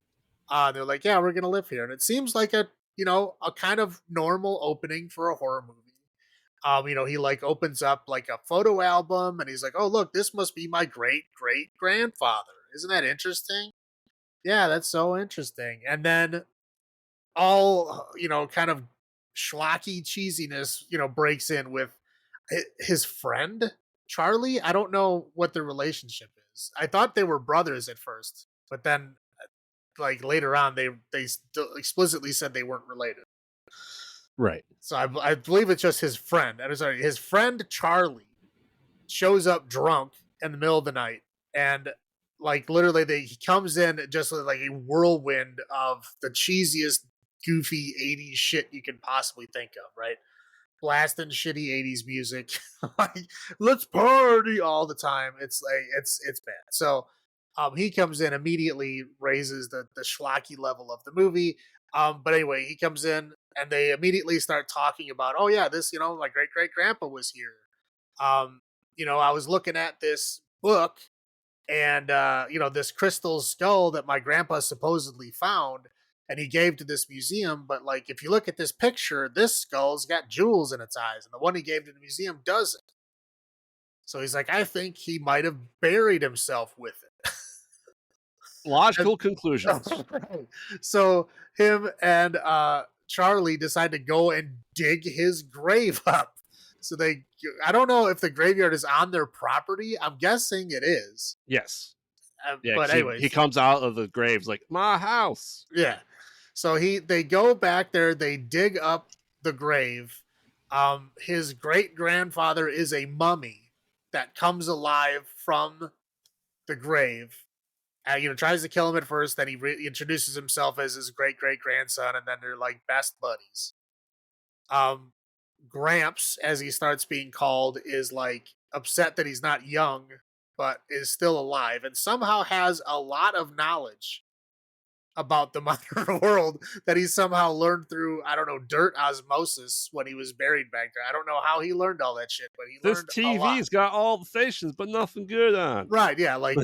Speaker 2: They're like, yeah, we're gonna live here, and it seems like a kind of normal opening for a horror movie. He like opens up like a photo album, and he's like, oh look, this must be my great great grandfather. Isn't that interesting? Yeah, that's so interesting. And then all kind of schlocky cheesiness breaks in with his friend Charlie. I don't know what their relationship is. I thought they were brothers at first, but then like later on they still explicitly said they weren't related.
Speaker 1: Right.
Speaker 2: So I believe it's just his friend. I'm sorry, his friend Charlie shows up drunk in the middle of the night, and like literally he comes in just with like a whirlwind of the cheesiest goofy 80s shit you can possibly think of, right? Blasting shitty 80s music. Like, let's party all the time. It's like it's bad. So he comes in, immediately raises the schlocky level of the movie. But anyway, he comes in and they immediately start talking about, oh yeah, this, my great great grandpa was here. um I was looking at this book, and this crystal skull that my grandpa supposedly found, and he gave to this museum. But like, if you look at this picture, this skull's got jewels in its eyes, and the one he gave to the museum doesn't. So he's like, I think he might have buried himself with it.
Speaker 1: Logical conclusions.
Speaker 2: So him and Charlie decide to go and dig his grave up. So I don't know if the graveyard is on their property. I'm guessing it is.
Speaker 1: Yes. Yeah,
Speaker 2: But
Speaker 1: 'cause he
Speaker 2: anyways,
Speaker 1: comes out of the graves like, my house.
Speaker 2: yeah. So they go back there, they dig up the grave. His great grandfather is a mummy that comes alive from the grave. Tries to kill him at first, then he introduces himself as his great great grandson, and then they're like best buddies. Um, Gramps, as he starts being called, is like upset that he's not young, but is still alive, and somehow has a lot of knowledge about the modern world that he somehow learned through, I don't know, dirt osmosis when he was buried back there. I don't know how he learned all that shit, but he
Speaker 1: This
Speaker 2: learned a lot.
Speaker 1: TV's got all the stations, but nothing good on.
Speaker 2: Right, yeah, like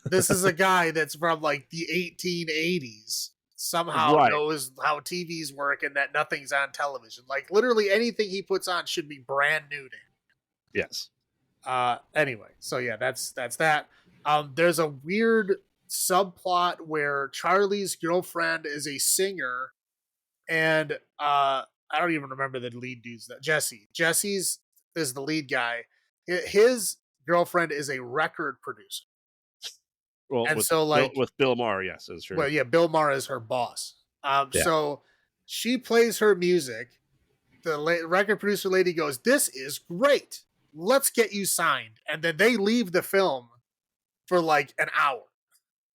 Speaker 2: this is a guy that's from like the 1880s, somehow
Speaker 1: Right.
Speaker 2: knows how TVs work and that nothing's on television. Like literally anything he puts on should be brand new to him.
Speaker 1: Yes.
Speaker 2: Anyway, so yeah, that's that. There's a weird subplot where Charlie's girlfriend is a singer, and I don't even remember the lead dude's that Jesse's is the lead guy. His girlfriend is a record producer.
Speaker 1: Well,
Speaker 2: And so like
Speaker 1: With Bill Maher, yes, that's true.
Speaker 2: well, yeah, Bill Maher is her boss.
Speaker 1: Yeah.
Speaker 2: So she plays her music. The record producer lady goes, "This is great. Let's get you signed." And then they leave the film for like an hour.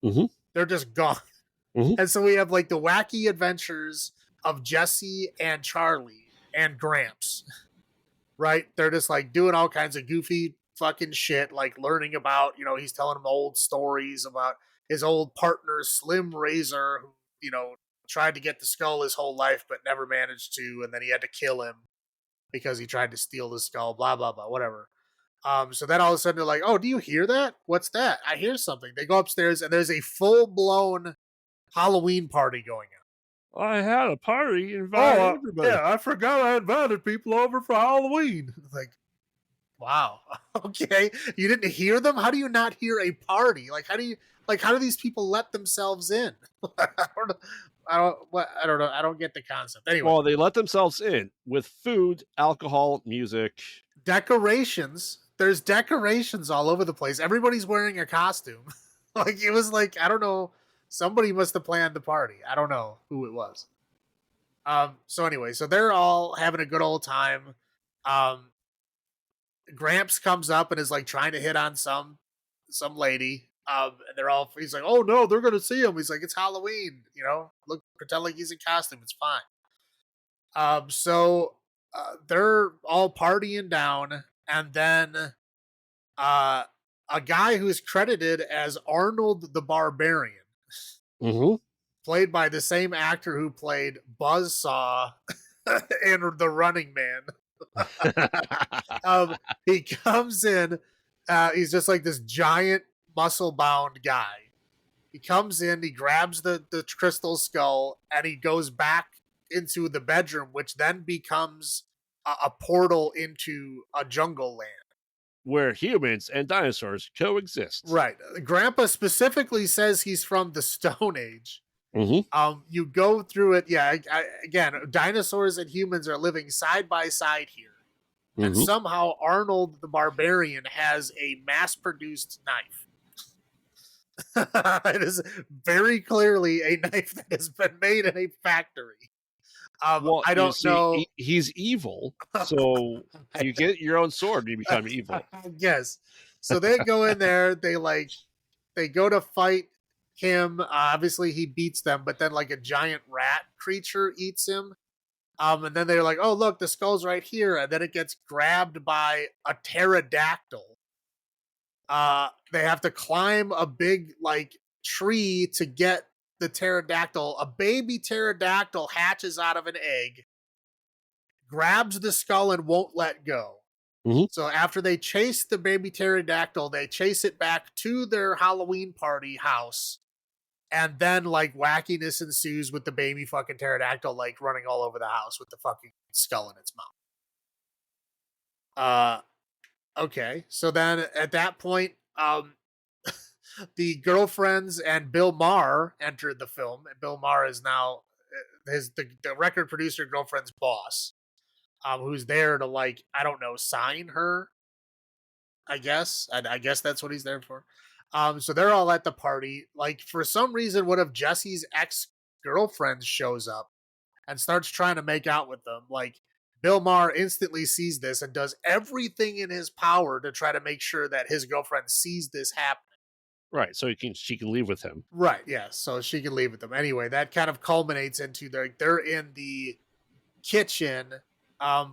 Speaker 1: Mm-hmm.
Speaker 2: They're just gone.
Speaker 1: Mm-hmm.
Speaker 2: And so we have like the wacky adventures of Jesse and Charlie and Gramps, right? They're just like doing all kinds of goofy fucking shit, like learning about, he's telling them old stories about his old partner, Slim Razor, who, tried to get the skull his whole life, but never managed to. And then he had to kill him because he tried to steal the skull, blah, blah, blah, whatever. So then all of a sudden they're like, "Oh, do you hear that? What's that? I hear something." They go upstairs and there's a full blown Halloween party going on.
Speaker 1: I had a party, invited everybody.
Speaker 2: Yeah, I forgot I invited people over for Halloween. Like, wow, okay, you didn't hear them. How do you not hear a party? How do these people let themselves in? I don't know. I don't get the concept. Anyway,
Speaker 1: Well, they let themselves in with food, alcohol, music,
Speaker 2: decorations. There's decorations all over the place. Everybody's wearing a costume. It was like, I don't know. Somebody must have planned the party. I don't know who it was. So anyway, so they're all having a good old time. Gramps comes up and is like trying to hit on some lady. And he's like, "Oh no, they're gonna see him." He's like, "It's Halloween, look, pretend like he's in costume. It's fine." So they're all partying down, and then a guy who's credited as Arnold the Barbarian,
Speaker 1: mm-hmm.
Speaker 2: played by the same actor who played Buzzsaw in The Running Man. He comes in. He's just like this giant muscle-bound guy. He comes in, he grabs the crystal skull, and he goes back into the bedroom, which then becomes a portal into a jungle land
Speaker 1: where humans and dinosaurs coexist.
Speaker 2: Right. Grandpa specifically says he's from the Stone Age.
Speaker 1: Mm-hmm.
Speaker 2: You go through it. Yeah. Again, dinosaurs and humans are living side by side here. Mm-hmm. And somehow Arnold the Barbarian has a mass-produced knife. It is very clearly a knife that has been made in a factory.
Speaker 1: Well,
Speaker 2: I don't know.
Speaker 1: He's evil, so you get your own sword and you become evil.
Speaker 2: Yes. So they go in there. They go to fight him. Obviously, he beats them, but then like a giant rat creature eats him. And then they're like, "Oh, look, the skull's right here." And then it gets grabbed by a pterodactyl. They have to climb a big tree to get the pterodactyl. A baby pterodactyl hatches out of an egg, grabs the skull and won't let go.
Speaker 1: Mm-hmm.
Speaker 2: So after they chase the baby pterodactyl, they chase it back to their Halloween party house. And then wackiness ensues with the baby fucking pterodactyl running all over the house with the fucking skull in its mouth. Okay. So then at that point, the girlfriends and Bill Maher entered the film, and Bill Maher is now the record producer girlfriend's boss, who's there to I don't know, sign her. I guess that's what he's there for. So they're all at the party. For some reason, one of Jesse's ex-girlfriends shows up and starts trying to make out with them. Bill Maher instantly sees this and does everything in his power to try to make sure that his girlfriend sees this happen.
Speaker 1: Right, so she can leave with him.
Speaker 2: Right, yeah, so she can leave with them. Anyway, that kind of culminates into they're in the kitchen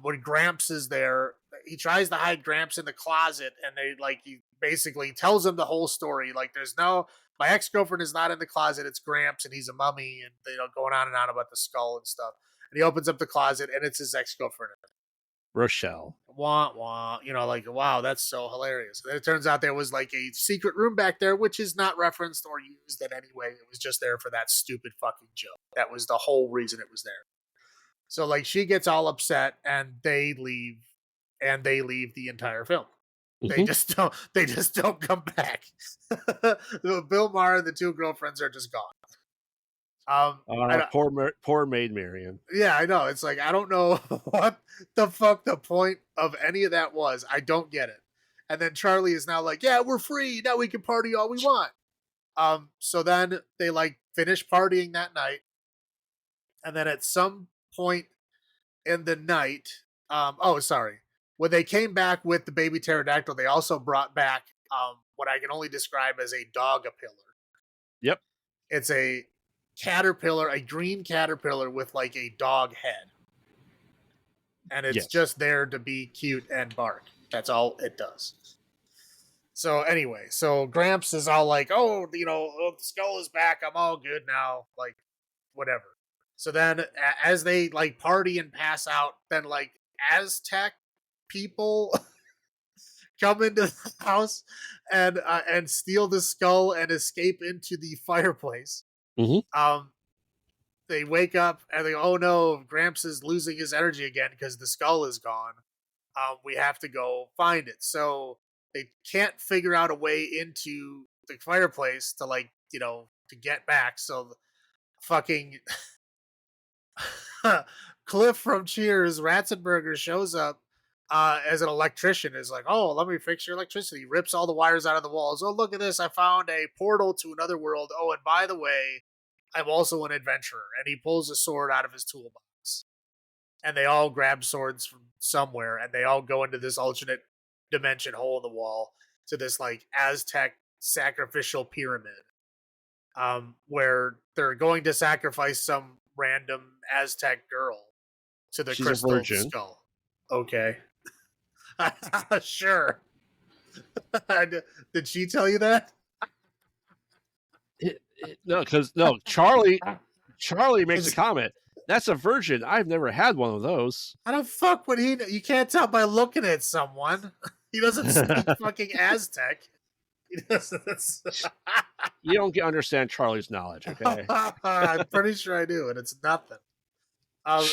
Speaker 2: when Gramps is there. He tries to hide Gramps in the closet, and he basically tells him the whole story. My ex-girlfriend is not in the closet, it's Gramps, and he's a mummy, and going on and on about the skull and stuff. And he opens up the closet, and it's his ex-girlfriend.
Speaker 1: Rochelle.
Speaker 2: Wah, wah. Wow, that's so hilarious. And it turns out there was a secret room back there, which is not referenced or used in any way. It was just there for that stupid fucking joke. That was the whole reason it was there. So she gets all upset, and they leave the entire film. Mm-hmm. They just don't come back. Bill Maher and the two girlfriends are just gone. I don't,
Speaker 1: Poor Maid Marian.
Speaker 2: yeah, I know. It's like I don't know what the fuck the point of any of that was. I don't get it. And then Charlie is now like, yeah, we're free now. We can party all we want. So then they like finish partying that night, and then at some point in the night, oh sorry, when they came back with the baby pterodactyl, they also brought back what I can only describe as a dogapillar.
Speaker 1: Yep.
Speaker 2: It's a caterpillar, a green caterpillar with like a dog head, and it's
Speaker 1: Yes.
Speaker 2: just there to be cute and bark. That's all it does. So anyway, so Gramps is all like, "Oh, the skull is back. I'm all good now." Like, whatever. So then, as they like party and pass out, then like Aztec people come into the house and steal the skull and escape into the fireplace.
Speaker 1: Mm-hmm.
Speaker 2: Um, they wake up and they go, "Oh no, Gramps is losing his energy again because the skull is gone. We have to go find it." So they can't figure out a way into the fireplace to to get back. So the fucking Cliff from Cheers, Ratzenberger shows up as an electrician. Is like, "Oh, let me fix your electricity." Rips all the wires out of the walls. "Oh, look at this! I found a portal to another world. Oh, and by the way, I'm also an adventurer." And he pulls a sword out of his toolbox. And they all grab swords from somewhere, and they all go into this alternate dimension hole in the wall to this like Aztec sacrificial pyramid, where they're going to sacrifice some random Aztec girl to the
Speaker 1: She's a
Speaker 2: crystal
Speaker 1: virgin.
Speaker 2: skull. Okay, sure. Did she tell you that?
Speaker 1: No, because Charlie makes a comment. That's a virgin. I've never had one of those.
Speaker 2: How the fuck would he? You can't tell by looking at someone. He doesn't speak fucking Aztec. He doesn't.
Speaker 1: You don't understand Charlie's knowledge, okay?
Speaker 2: I'm pretty sure I do, and it's nothing.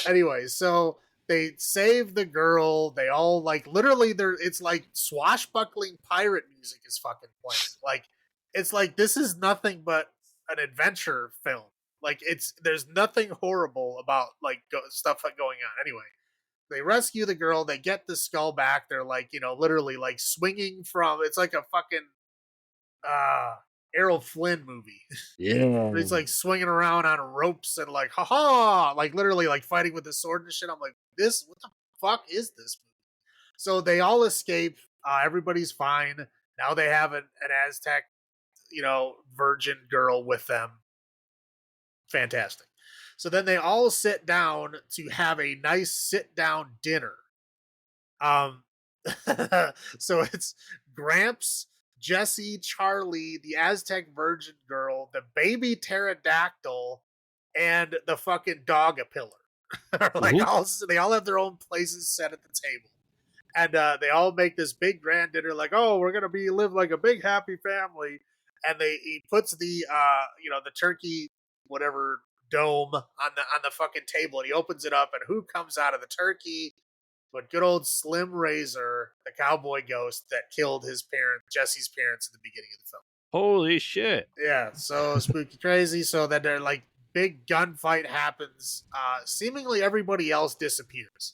Speaker 2: Anyway, so they save the girl. They all like literally. It's like swashbuckling pirate music is fucking playing. Like it's like this is nothing but an adventure film. Like there's nothing horrible about like stuff going on. Anyway, they rescue the girl. They get the skull back. They're like literally like swinging from. It's like a fucking Errol Flynn movie.
Speaker 1: Yeah.
Speaker 2: He's like swinging around on ropes and like, haha, like literally like fighting with his sword and shit. I'm like, what the fuck is this movie? So they all escape. Everybody's fine. Now they have an Aztec, virgin girl with them. Fantastic. So then they all sit down to have a nice sit down dinner. So it's Gramps, Jesse, Charlie, the Aztec virgin girl, the baby pterodactyl, and the fucking dogapillar. Like they all have their own places set at the table, and they all make this big grand dinner. Like, "Oh, we're gonna live like a big happy family." And he puts the the turkey whatever dome on the fucking table, and he opens it up, and who comes out of the turkey? But good old Slim Razor, the cowboy ghost that killed Jesse's parents at the beginning of the film.
Speaker 1: Holy shit.
Speaker 2: Yeah, so spooky crazy. So that they're like big gunfight happens. Seemingly everybody else disappears.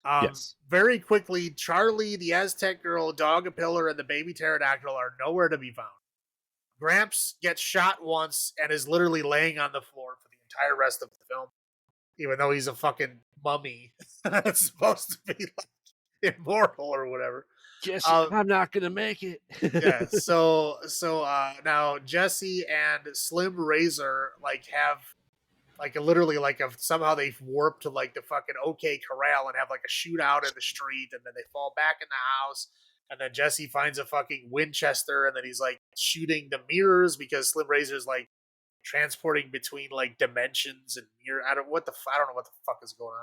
Speaker 1: Yes.
Speaker 2: Very quickly, Charlie, the Aztec girl, Dogapillar, and the baby pterodactyl are nowhere to be found. Gramps gets shot once and is literally laying on the floor for the entire rest of the film, even though he's a fucking mummy that's supposed to be like immortal or whatever.
Speaker 1: Jesse, I'm not gonna make it.
Speaker 2: Yeah, so now Jesse and Slim Razor like have like literally like somehow they've warped to like the fucking OK Corral and have like a shootout in the street, and then they fall back in the house, and then Jesse finds a fucking Winchester, and then he's like shooting the mirrors because Slim Razor's like transporting between like dimensions and mirror. I don't know what the fuck is going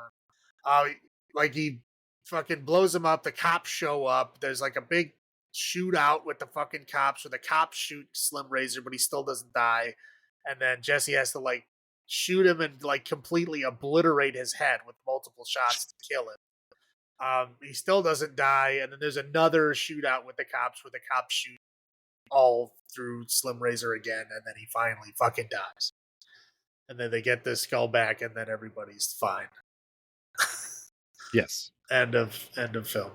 Speaker 2: on. Like he fucking blows him up. The cops show up. There's like a big shootout with the fucking cops, where the cops shoot Slim Razor, but he still doesn't die. And then Jesse has to like shoot him and like completely obliterate his head with multiple shots to kill him. He still doesn't die. And then there's another shootout with the cops, where the cops shoot all through Slim Razor again, and then he finally fucking dies. and then they get this skull back, and then everybody's fine.
Speaker 1: Yes.
Speaker 2: End of film.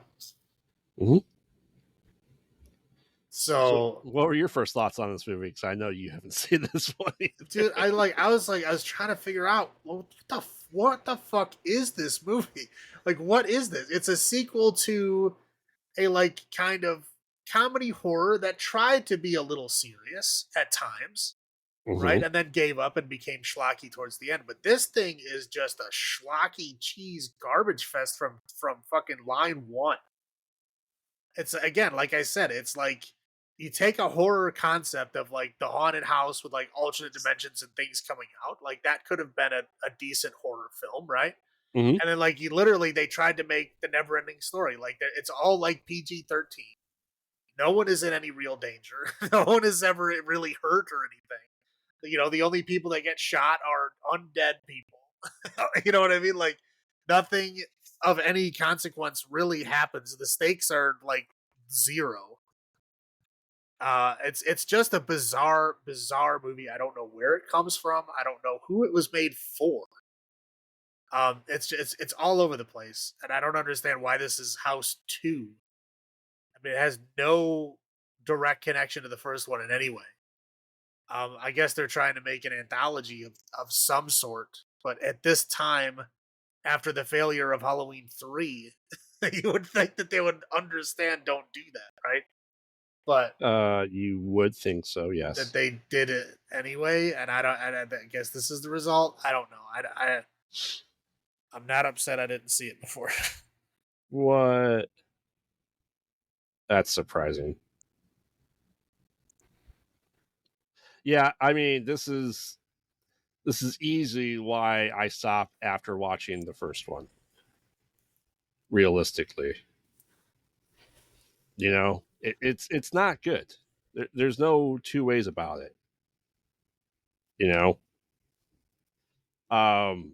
Speaker 1: Mm-hmm. So,
Speaker 2: So,
Speaker 1: what were your first thoughts on this movie? Because I know you haven't seen this one either.
Speaker 2: dude, I was trying to figure out, well, what the fuck is this movie? Like, what is this? It's a sequel to a like kind of comedy horror that tried to be a little serious at times, right?
Speaker 1: Mm-hmm.
Speaker 2: And then gave up and became schlocky towards the end. But this thing is just a schlocky cheese garbage fest from fucking line one. It's again, like I said, it's like you take a horror concept of like the haunted house with like alternate dimensions and things coming out, like that could have been a decent horror film, right?
Speaker 1: Mm-hmm.
Speaker 2: And then like you literally they tried to make the never ending story like it's all like PG-13. No one is in any real danger. No one is ever really hurt or anything. You know, the only people that get shot are undead people. You know what I mean? Like nothing of any consequence really happens. The stakes are like zero. It's just a bizarre movie. I don't know where it comes from. I don't know who it was made for. It's all over the place, and I don't understand why this is House 2. I mean, it has no direct connection to the first one in any way. I guess they're trying to make an anthology of some sort, but at this time, after the failure of Halloween 3, you would think that they would understand don't do that, right? But
Speaker 1: You would think so,
Speaker 2: that
Speaker 1: yes.
Speaker 2: they did it anyway, and I guess this is the result. I don't know. I'm not upset I didn't see it before.
Speaker 1: What? That's surprising. Yeah, I mean, this is easy why I stopped after watching the first one. Realistically, you know, it's not good. There's no two ways about it. You know, um,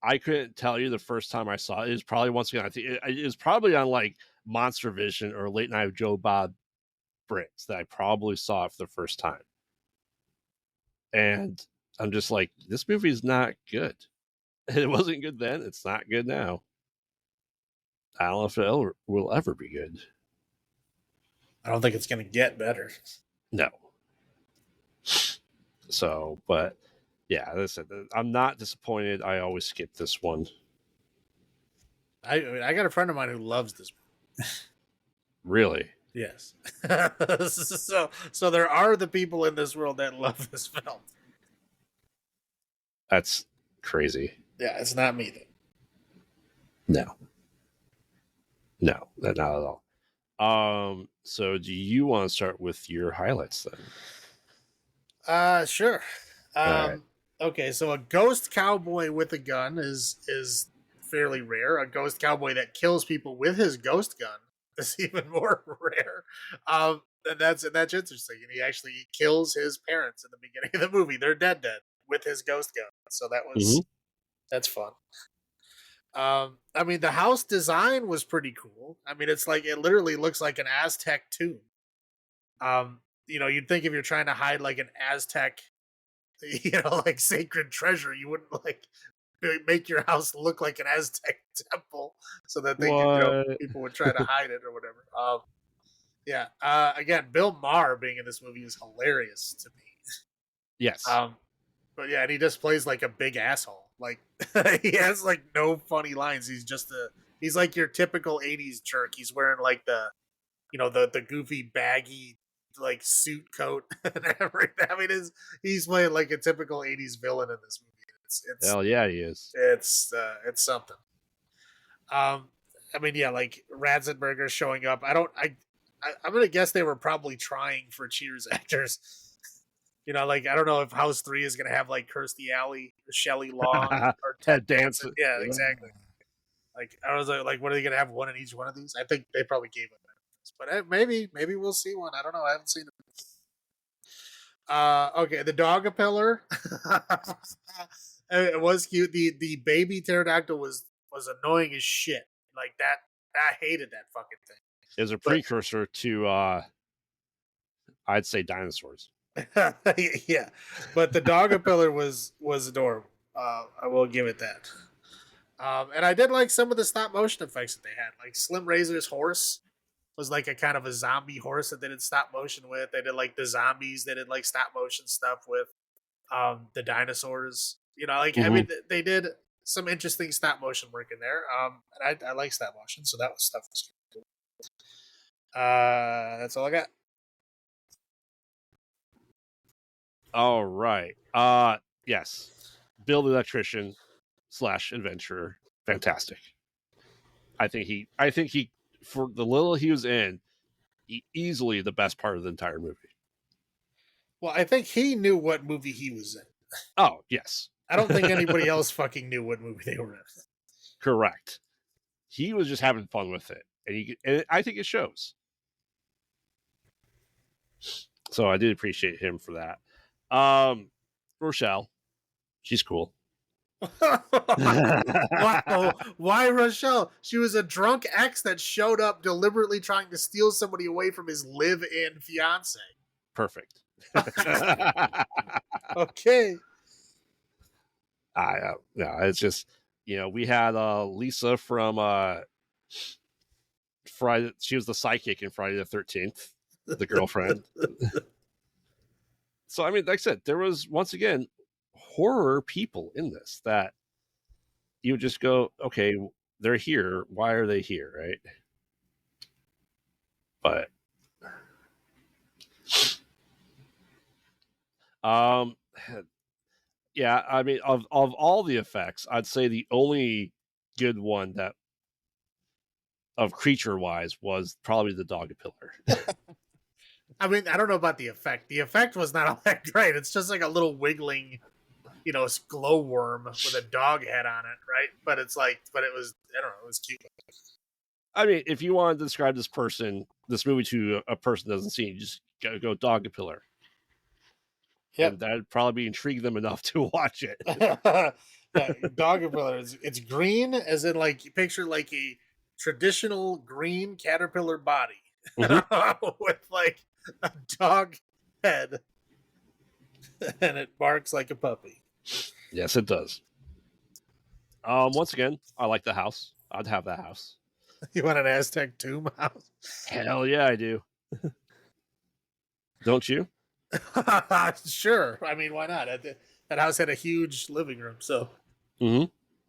Speaker 1: I couldn't tell you the first time I saw it. It was probably once again. I think it was probably on like Monster Vision or Late Night with Joe Bob Briggs that I probably saw it for the first time. And I'm just like, this movie is not good. It wasn't good then. It's not good now. I don't know if it will ever be good.
Speaker 2: I don't think it's going to get better.
Speaker 1: No. So, but yeah, listen, I'm not disappointed. I always skip this one.
Speaker 2: I got a friend of mine who loves this movie.
Speaker 1: Really.
Speaker 2: Yes. So there are the people in this world that love this film.
Speaker 1: That's crazy.
Speaker 2: Yeah, it's not me though.
Speaker 1: No. No, not at all. So do you want to start with your highlights then?
Speaker 2: Sure.
Speaker 1: All right.
Speaker 2: Okay, so a ghost cowboy with a gun is fairly rare. A ghost cowboy that kills people with his ghost gun is even more rare. And that's interesting. And he actually kills his parents in the beginning of the movie. They're dead with his ghost gun. So
Speaker 1: Mm-hmm.
Speaker 2: that's fun. I mean, the house design was pretty cool. I mean, it's like it literally looks like an Aztec tomb. You know, you'd think if you're trying to hide like an Aztec, you know, like sacred treasure, you wouldn't like make your house look like an Aztec temple so that they could, you know,
Speaker 1: What?
Speaker 2: people would try to hide it or whatever. Yeah. Again, Bill Maher being in this movie is hilarious to me.
Speaker 1: Yes.
Speaker 2: But yeah, and he just plays like a big asshole. Like he has like no funny lines. He's like your typical '80s jerk. He's wearing like the goofy baggy like suit coat and everything. I mean, he's playing like a typical '80s villain in this movie.
Speaker 1: Hell yeah, he is.
Speaker 2: It's something. I mean, yeah, like Ratzenberger showing up. I'm gonna guess they were probably trying for Cheers actors. You know, like I don't know if House 3 is gonna have like Kirstie Alley, Shelley Long, or Ted
Speaker 1: Dance.
Speaker 2: Danson. Yeah, exactly. Like I was like, what are they gonna have one in each one of these? I think they probably gave it, but maybe we'll see one. I don't know. I haven't seen it. Okay, the dog pillar. It was cute. The baby pterodactyl was annoying as shit. Like that. I hated that fucking thing.
Speaker 1: Is a precursor to I'd say dinosaurs.
Speaker 2: Yeah, but the dog pillar was adorable. I will give it that. And I did like some of the stop motion effects that they had. Like Slim Razor's horse was like a kind of a zombie horse that they did stop motion with. They did like the zombies. They did like stop motion stuff with the dinosaurs. You know, like I
Speaker 1: Hmm.
Speaker 2: mean, they did some interesting stop motion work in there. And I like stop motion, so that was stuff was cool. That's all I got.
Speaker 1: All right. Yes. Bill the electrician / adventurer. Fantastic. I think he for the little he was in, easily the best part of the entire movie.
Speaker 2: Well, I think he knew what movie he was in.
Speaker 1: Oh, yes.
Speaker 2: I don't think anybody else fucking knew what movie they were in.
Speaker 1: Correct. He was just having fun with it. And I think it shows. So I did appreciate him for that. Rochelle, she's cool.
Speaker 2: Wow. Why Rochelle? She was a drunk ex that showed up deliberately trying to steal somebody away from his live-in fiance.
Speaker 1: Perfect.
Speaker 2: Okay.
Speaker 1: Yeah, it's just, we had Lisa from Friday. She was the psychic in Friday the 13th, the girlfriend. So I mean, like I said, there was once again horror people in this that you would just go, okay, they're here. Why are they here, right? But yeah, I mean, of all the effects, I'd say the only good one that of creature wise was probably the dog pillar.
Speaker 2: I mean, I don't know about the effect. The effect was not all that great. It's just like a little wiggling, glowworm with a dog head on it, right? But it's like, but it was, I don't know, it was cute.
Speaker 1: I mean, if you wanted to describe this movie to a person that doesn't see it, you just go dog pillar.
Speaker 2: Yep.
Speaker 1: And that'd probably intrigue them enough to watch it.
Speaker 2: Dog pillar. It's green, as in like you picture like a traditional green caterpillar body with like a dog head, and it barks like a puppy.
Speaker 1: Yes, it does. Once again, I like the house. I'd have that house.
Speaker 2: You want an Aztec tomb house?
Speaker 1: Hell yeah, I do. Don't you?
Speaker 2: Sure. I mean, why not? That house had a huge living room, so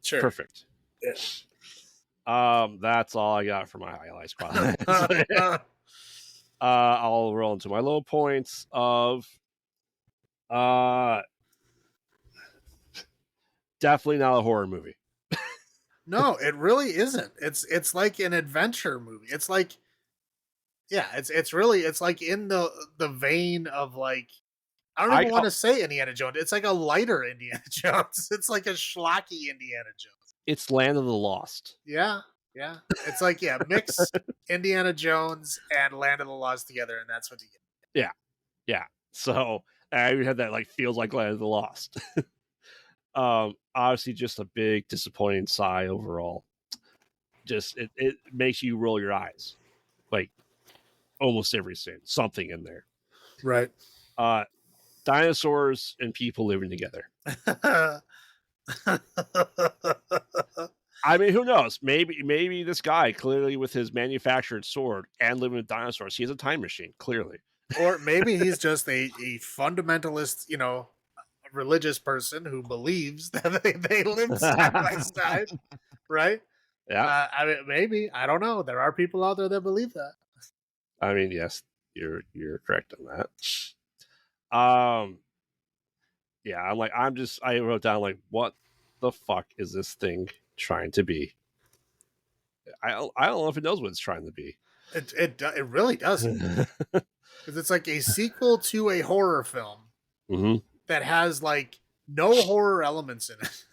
Speaker 2: sure.
Speaker 1: Perfect.
Speaker 2: Yeah.
Speaker 1: That's all I got for my highlights. I'll roll into my low points of definitely not a horror movie.
Speaker 2: No, it really isn't. It's like an adventure movie. It's like, yeah, it's really, it's like in the vein of like, I don't even want to say Indiana Jones. It's like a lighter Indiana Jones. It's like a schlocky Indiana Jones.
Speaker 1: It's Land of the Lost.
Speaker 2: Yeah. It's like, yeah, mix Indiana Jones and Land of the Lost together, and that's what you get.
Speaker 1: Yeah. So I had that like feels like Land of the Lost. Obviously just a big disappointing sigh overall. Just it makes you roll your eyes. Like almost every scene. Something in there.
Speaker 2: Right.
Speaker 1: Dinosaurs and people living together. I mean, who knows? Maybe this guy, clearly with his manufactured sword and living with dinosaurs, he has a time machine, clearly.
Speaker 2: Or maybe he's just a fundamentalist, religious person who believes that they live side by side, right?
Speaker 1: Yeah.
Speaker 2: I mean, maybe. I don't know. There are people out there that believe that.
Speaker 1: I mean, yes, you're correct on that. Yeah, I wrote down like, what the fuck is this thing trying to be? I don't know if it knows what it's trying to be.
Speaker 2: It really doesn't, because it's like a sequel to a horror film that has like no horror elements in it,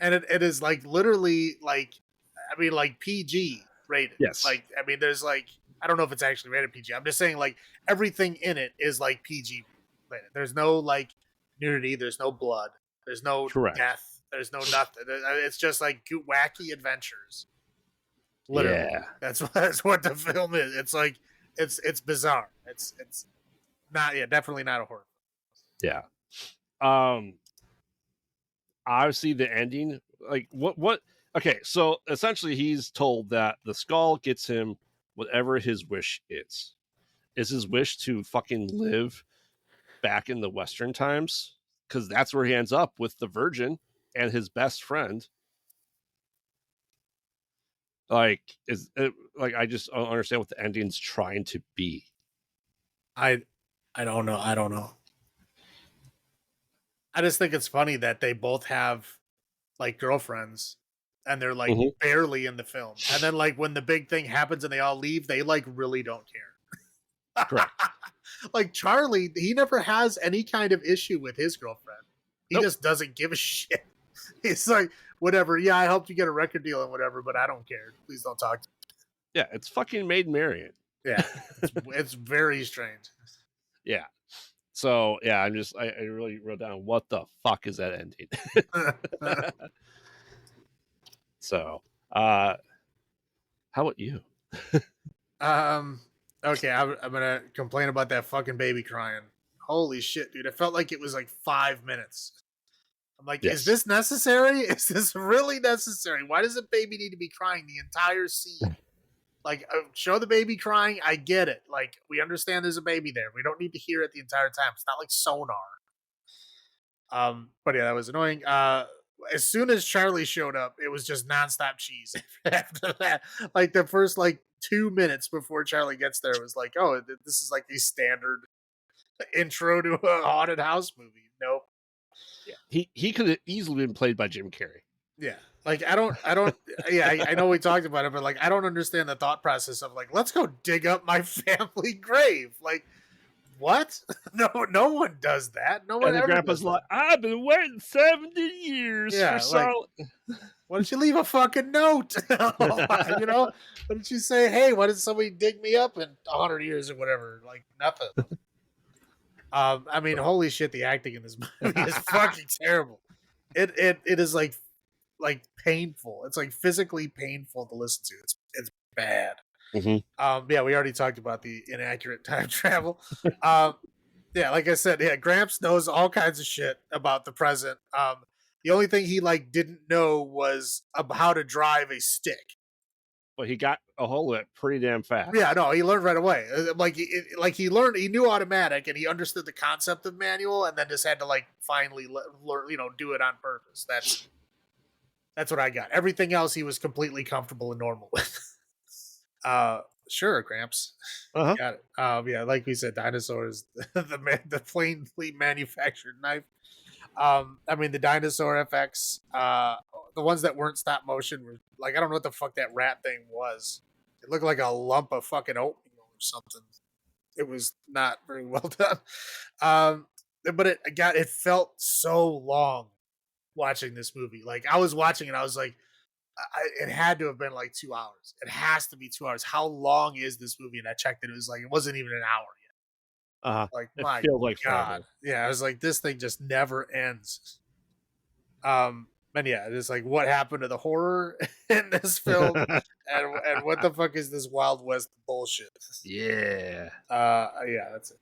Speaker 2: and it is like literally like, I mean, like PG rated.
Speaker 1: Yes.
Speaker 2: Like, I mean, there's like, I don't know if it's actually rated PG. I'm just saying like everything in it is like PG rated. There's no like nudity. There's no blood. There's no death. There's no nothing. It's just like wacky adventures. Literally,
Speaker 1: yeah.
Speaker 2: That's what the film is. It's like it's bizarre. It's not, yeah, definitely not a horror.
Speaker 1: Yeah. Obviously the ending, like what okay, so essentially he's told that the skull gets him whatever his wish is. Is his wish to fucking live back in the Western times? Because that's where he ends up with the Virgin and his best friend. Like, is it, like I just don't understand what the ending's trying to be.
Speaker 2: I don't know. I don't know. I just think it's funny that they both have like girlfriends and they're like
Speaker 1: Mhm.
Speaker 2: barely in the film. And then like when the big thing happens and they all leave, they like really don't care.
Speaker 1: Correct.
Speaker 2: Like Charlie, he never has any kind of issue with his girlfriend. He
Speaker 1: Nope.
Speaker 2: just doesn't give a shit. He's like, whatever. Yeah, I helped you get a record deal and whatever, but I don't care. Please don't talk to
Speaker 1: Yeah, it's fucking Maid Marian.
Speaker 2: me. Yeah, it's very strange.
Speaker 1: Yeah. So yeah, I really wrote down what the fuck is that ending. So how about you?
Speaker 2: um. Okay, I'm gonna complain about that fucking baby crying. Holy shit, dude! It felt like it was like 5 minutes. I'm like, is
Speaker 1: Yes.
Speaker 2: this necessary? Is this really necessary? Why does a baby need to be crying the entire scene? Like, show the baby crying. I get it. Like, we understand there's a baby there. We don't need to hear it the entire time. It's not like sonar. But yeah, that was annoying. As soon as Charlie showed up, it was just nonstop cheese. After that, like the first like 2 minutes before Charlie gets there, it was like, oh, this is like the standard intro to a haunted house movie. Nope.
Speaker 1: Yeah. He could have easily been played by Jim Carrey.
Speaker 2: Yeah. Like I don't yeah, I know we talked about it, but like I don't understand the thought process of like, let's go dig up my family grave. Like, what? No one does that. No one
Speaker 1: And the
Speaker 2: ever
Speaker 1: grandpa's
Speaker 2: does
Speaker 1: like,
Speaker 2: that.
Speaker 1: I've been waiting 70 years for
Speaker 2: Yeah, like,
Speaker 1: so.
Speaker 2: why don't you leave a fucking note? You know? Why don't you say, hey, why did somebody dig me up in 100 years or whatever? Like nothing. I mean, holy shit, the acting in this movie is fucking terrible. It is like painful. It's like physically painful to listen to. It's bad.
Speaker 1: Mhm.
Speaker 2: Yeah, we already talked about the inaccurate time travel. Um, yeah, like I said, yeah, Gramps knows all kinds of shit about the present. The only thing he like didn't know was how to drive a stick.
Speaker 1: But he got a hold of it pretty damn
Speaker 2: Yeah,
Speaker 1: fast.
Speaker 2: no, he learned right away. Like he learned, he knew automatic, and he understood the concept of manual, and then just had to like finally learn, do it on purpose. That's what I got. Everything else, he was completely comfortable and normal with. Sure, Gramps.
Speaker 1: Uh-huh.
Speaker 2: Got it. Yeah, like we said, dinosaurs, the plainly manufactured knife. I mean, the dinosaur effects, the ones that weren't stop motion were like, I don't know what the fuck that rat thing was. It looked like a lump of fucking oatmeal or something. It was not very well done. But it felt so long watching this movie. Like I was watching it, I was like, it had to have been like 2 hours. It has to be 2 hours. How long is this movie? And I checked it. It was like, it wasn't even an hour yet.
Speaker 1: Uh-huh.
Speaker 2: Like,
Speaker 1: It
Speaker 2: my
Speaker 1: feels like
Speaker 2: God.
Speaker 1: forever.
Speaker 2: Yeah. I was like, this thing just never ends. And yeah, it's like, what happened to the horror in this film? And what the fuck is this Wild West bullshit?
Speaker 1: Yeah.
Speaker 2: Yeah, that's it.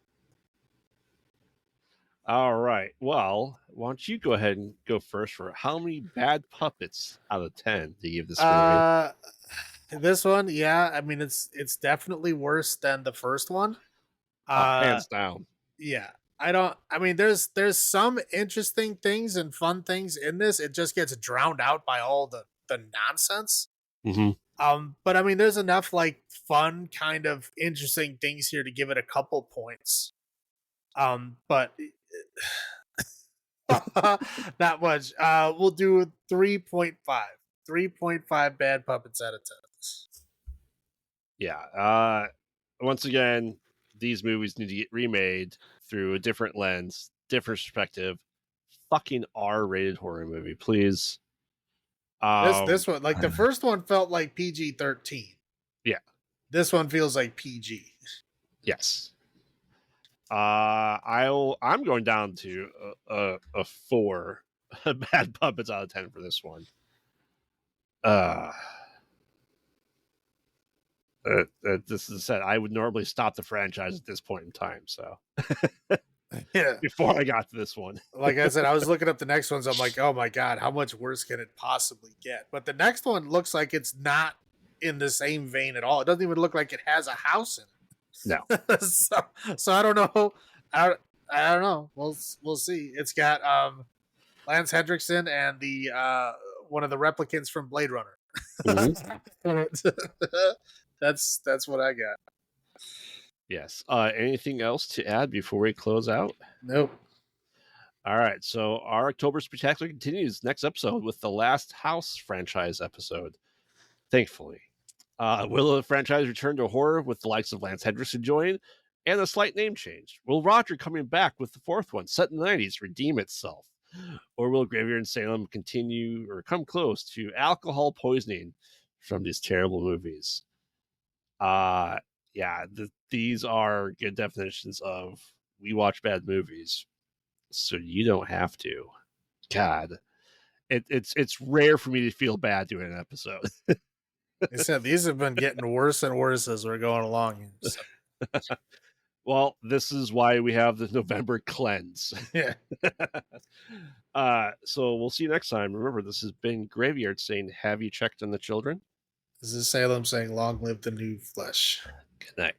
Speaker 1: All right. Well, why don't you go ahead and go first for how many bad puppets out of 10 do you give this movie?
Speaker 2: This one, yeah, I mean, it's definitely worse than the first one.
Speaker 1: Oh,
Speaker 2: Uh,
Speaker 1: hands down.
Speaker 2: yeah, I mean, there's some interesting things and fun things in this. It just gets drowned out by all the nonsense.
Speaker 1: Mm-hmm.
Speaker 2: But I mean, there's enough like fun, kind of interesting things here to give it a couple points. But not much. We'll do 3.5. 3.5 bad puppets out of 10.
Speaker 1: Yeah. Once again, these movies need to get remade through a different lens, different perspective. Fucking R-rated horror movie, please.
Speaker 2: This one, like the first one felt like PG-13.
Speaker 1: Yeah.
Speaker 2: This one feels like PG.
Speaker 1: Yes. I'm going down to a 4 bad puppets out of 10 for this one. This is said. I would normally stop the franchise at this point in time. So
Speaker 2: Yeah.
Speaker 1: before I got to this one.
Speaker 2: Like I said, I was looking up the next ones. I'm like, oh my God, how much worse can it possibly get? But the next one looks like it's not in the same vein at all. It doesn't even look like it has a house in
Speaker 1: No.
Speaker 2: it. So I don't know. I don't know. We'll see. It's got Lance Hendrickson and the one of the replicants from Blade Runner. That's what I got.
Speaker 1: Yes. Anything else to add before we close out?
Speaker 2: Nope.
Speaker 1: All right. So our October Spectacular continues next episode with the Last House franchise episode. Thankfully. Will the franchise return to horror with the likes of Lance Hendrickson join and a slight name change? Will Roger coming back with the fourth one set in the 90s redeem itself? Or will Graveyard in Salem continue or come close to alcohol poisoning from these terrible movies? Yeah, these are good definitions of we watch bad movies, so you don't have to. God, it's rare for me to feel bad doing an episode.
Speaker 2: I said these have been getting worse and worse as we're going along. So.
Speaker 1: Well, this is why we have the November cleanse.
Speaker 2: Yeah.
Speaker 1: So we'll see you next time. Remember, this has been Graveyard saying, "Have you checked on the children?"
Speaker 2: This is Salem saying, "Long live the new flesh."
Speaker 1: Good night.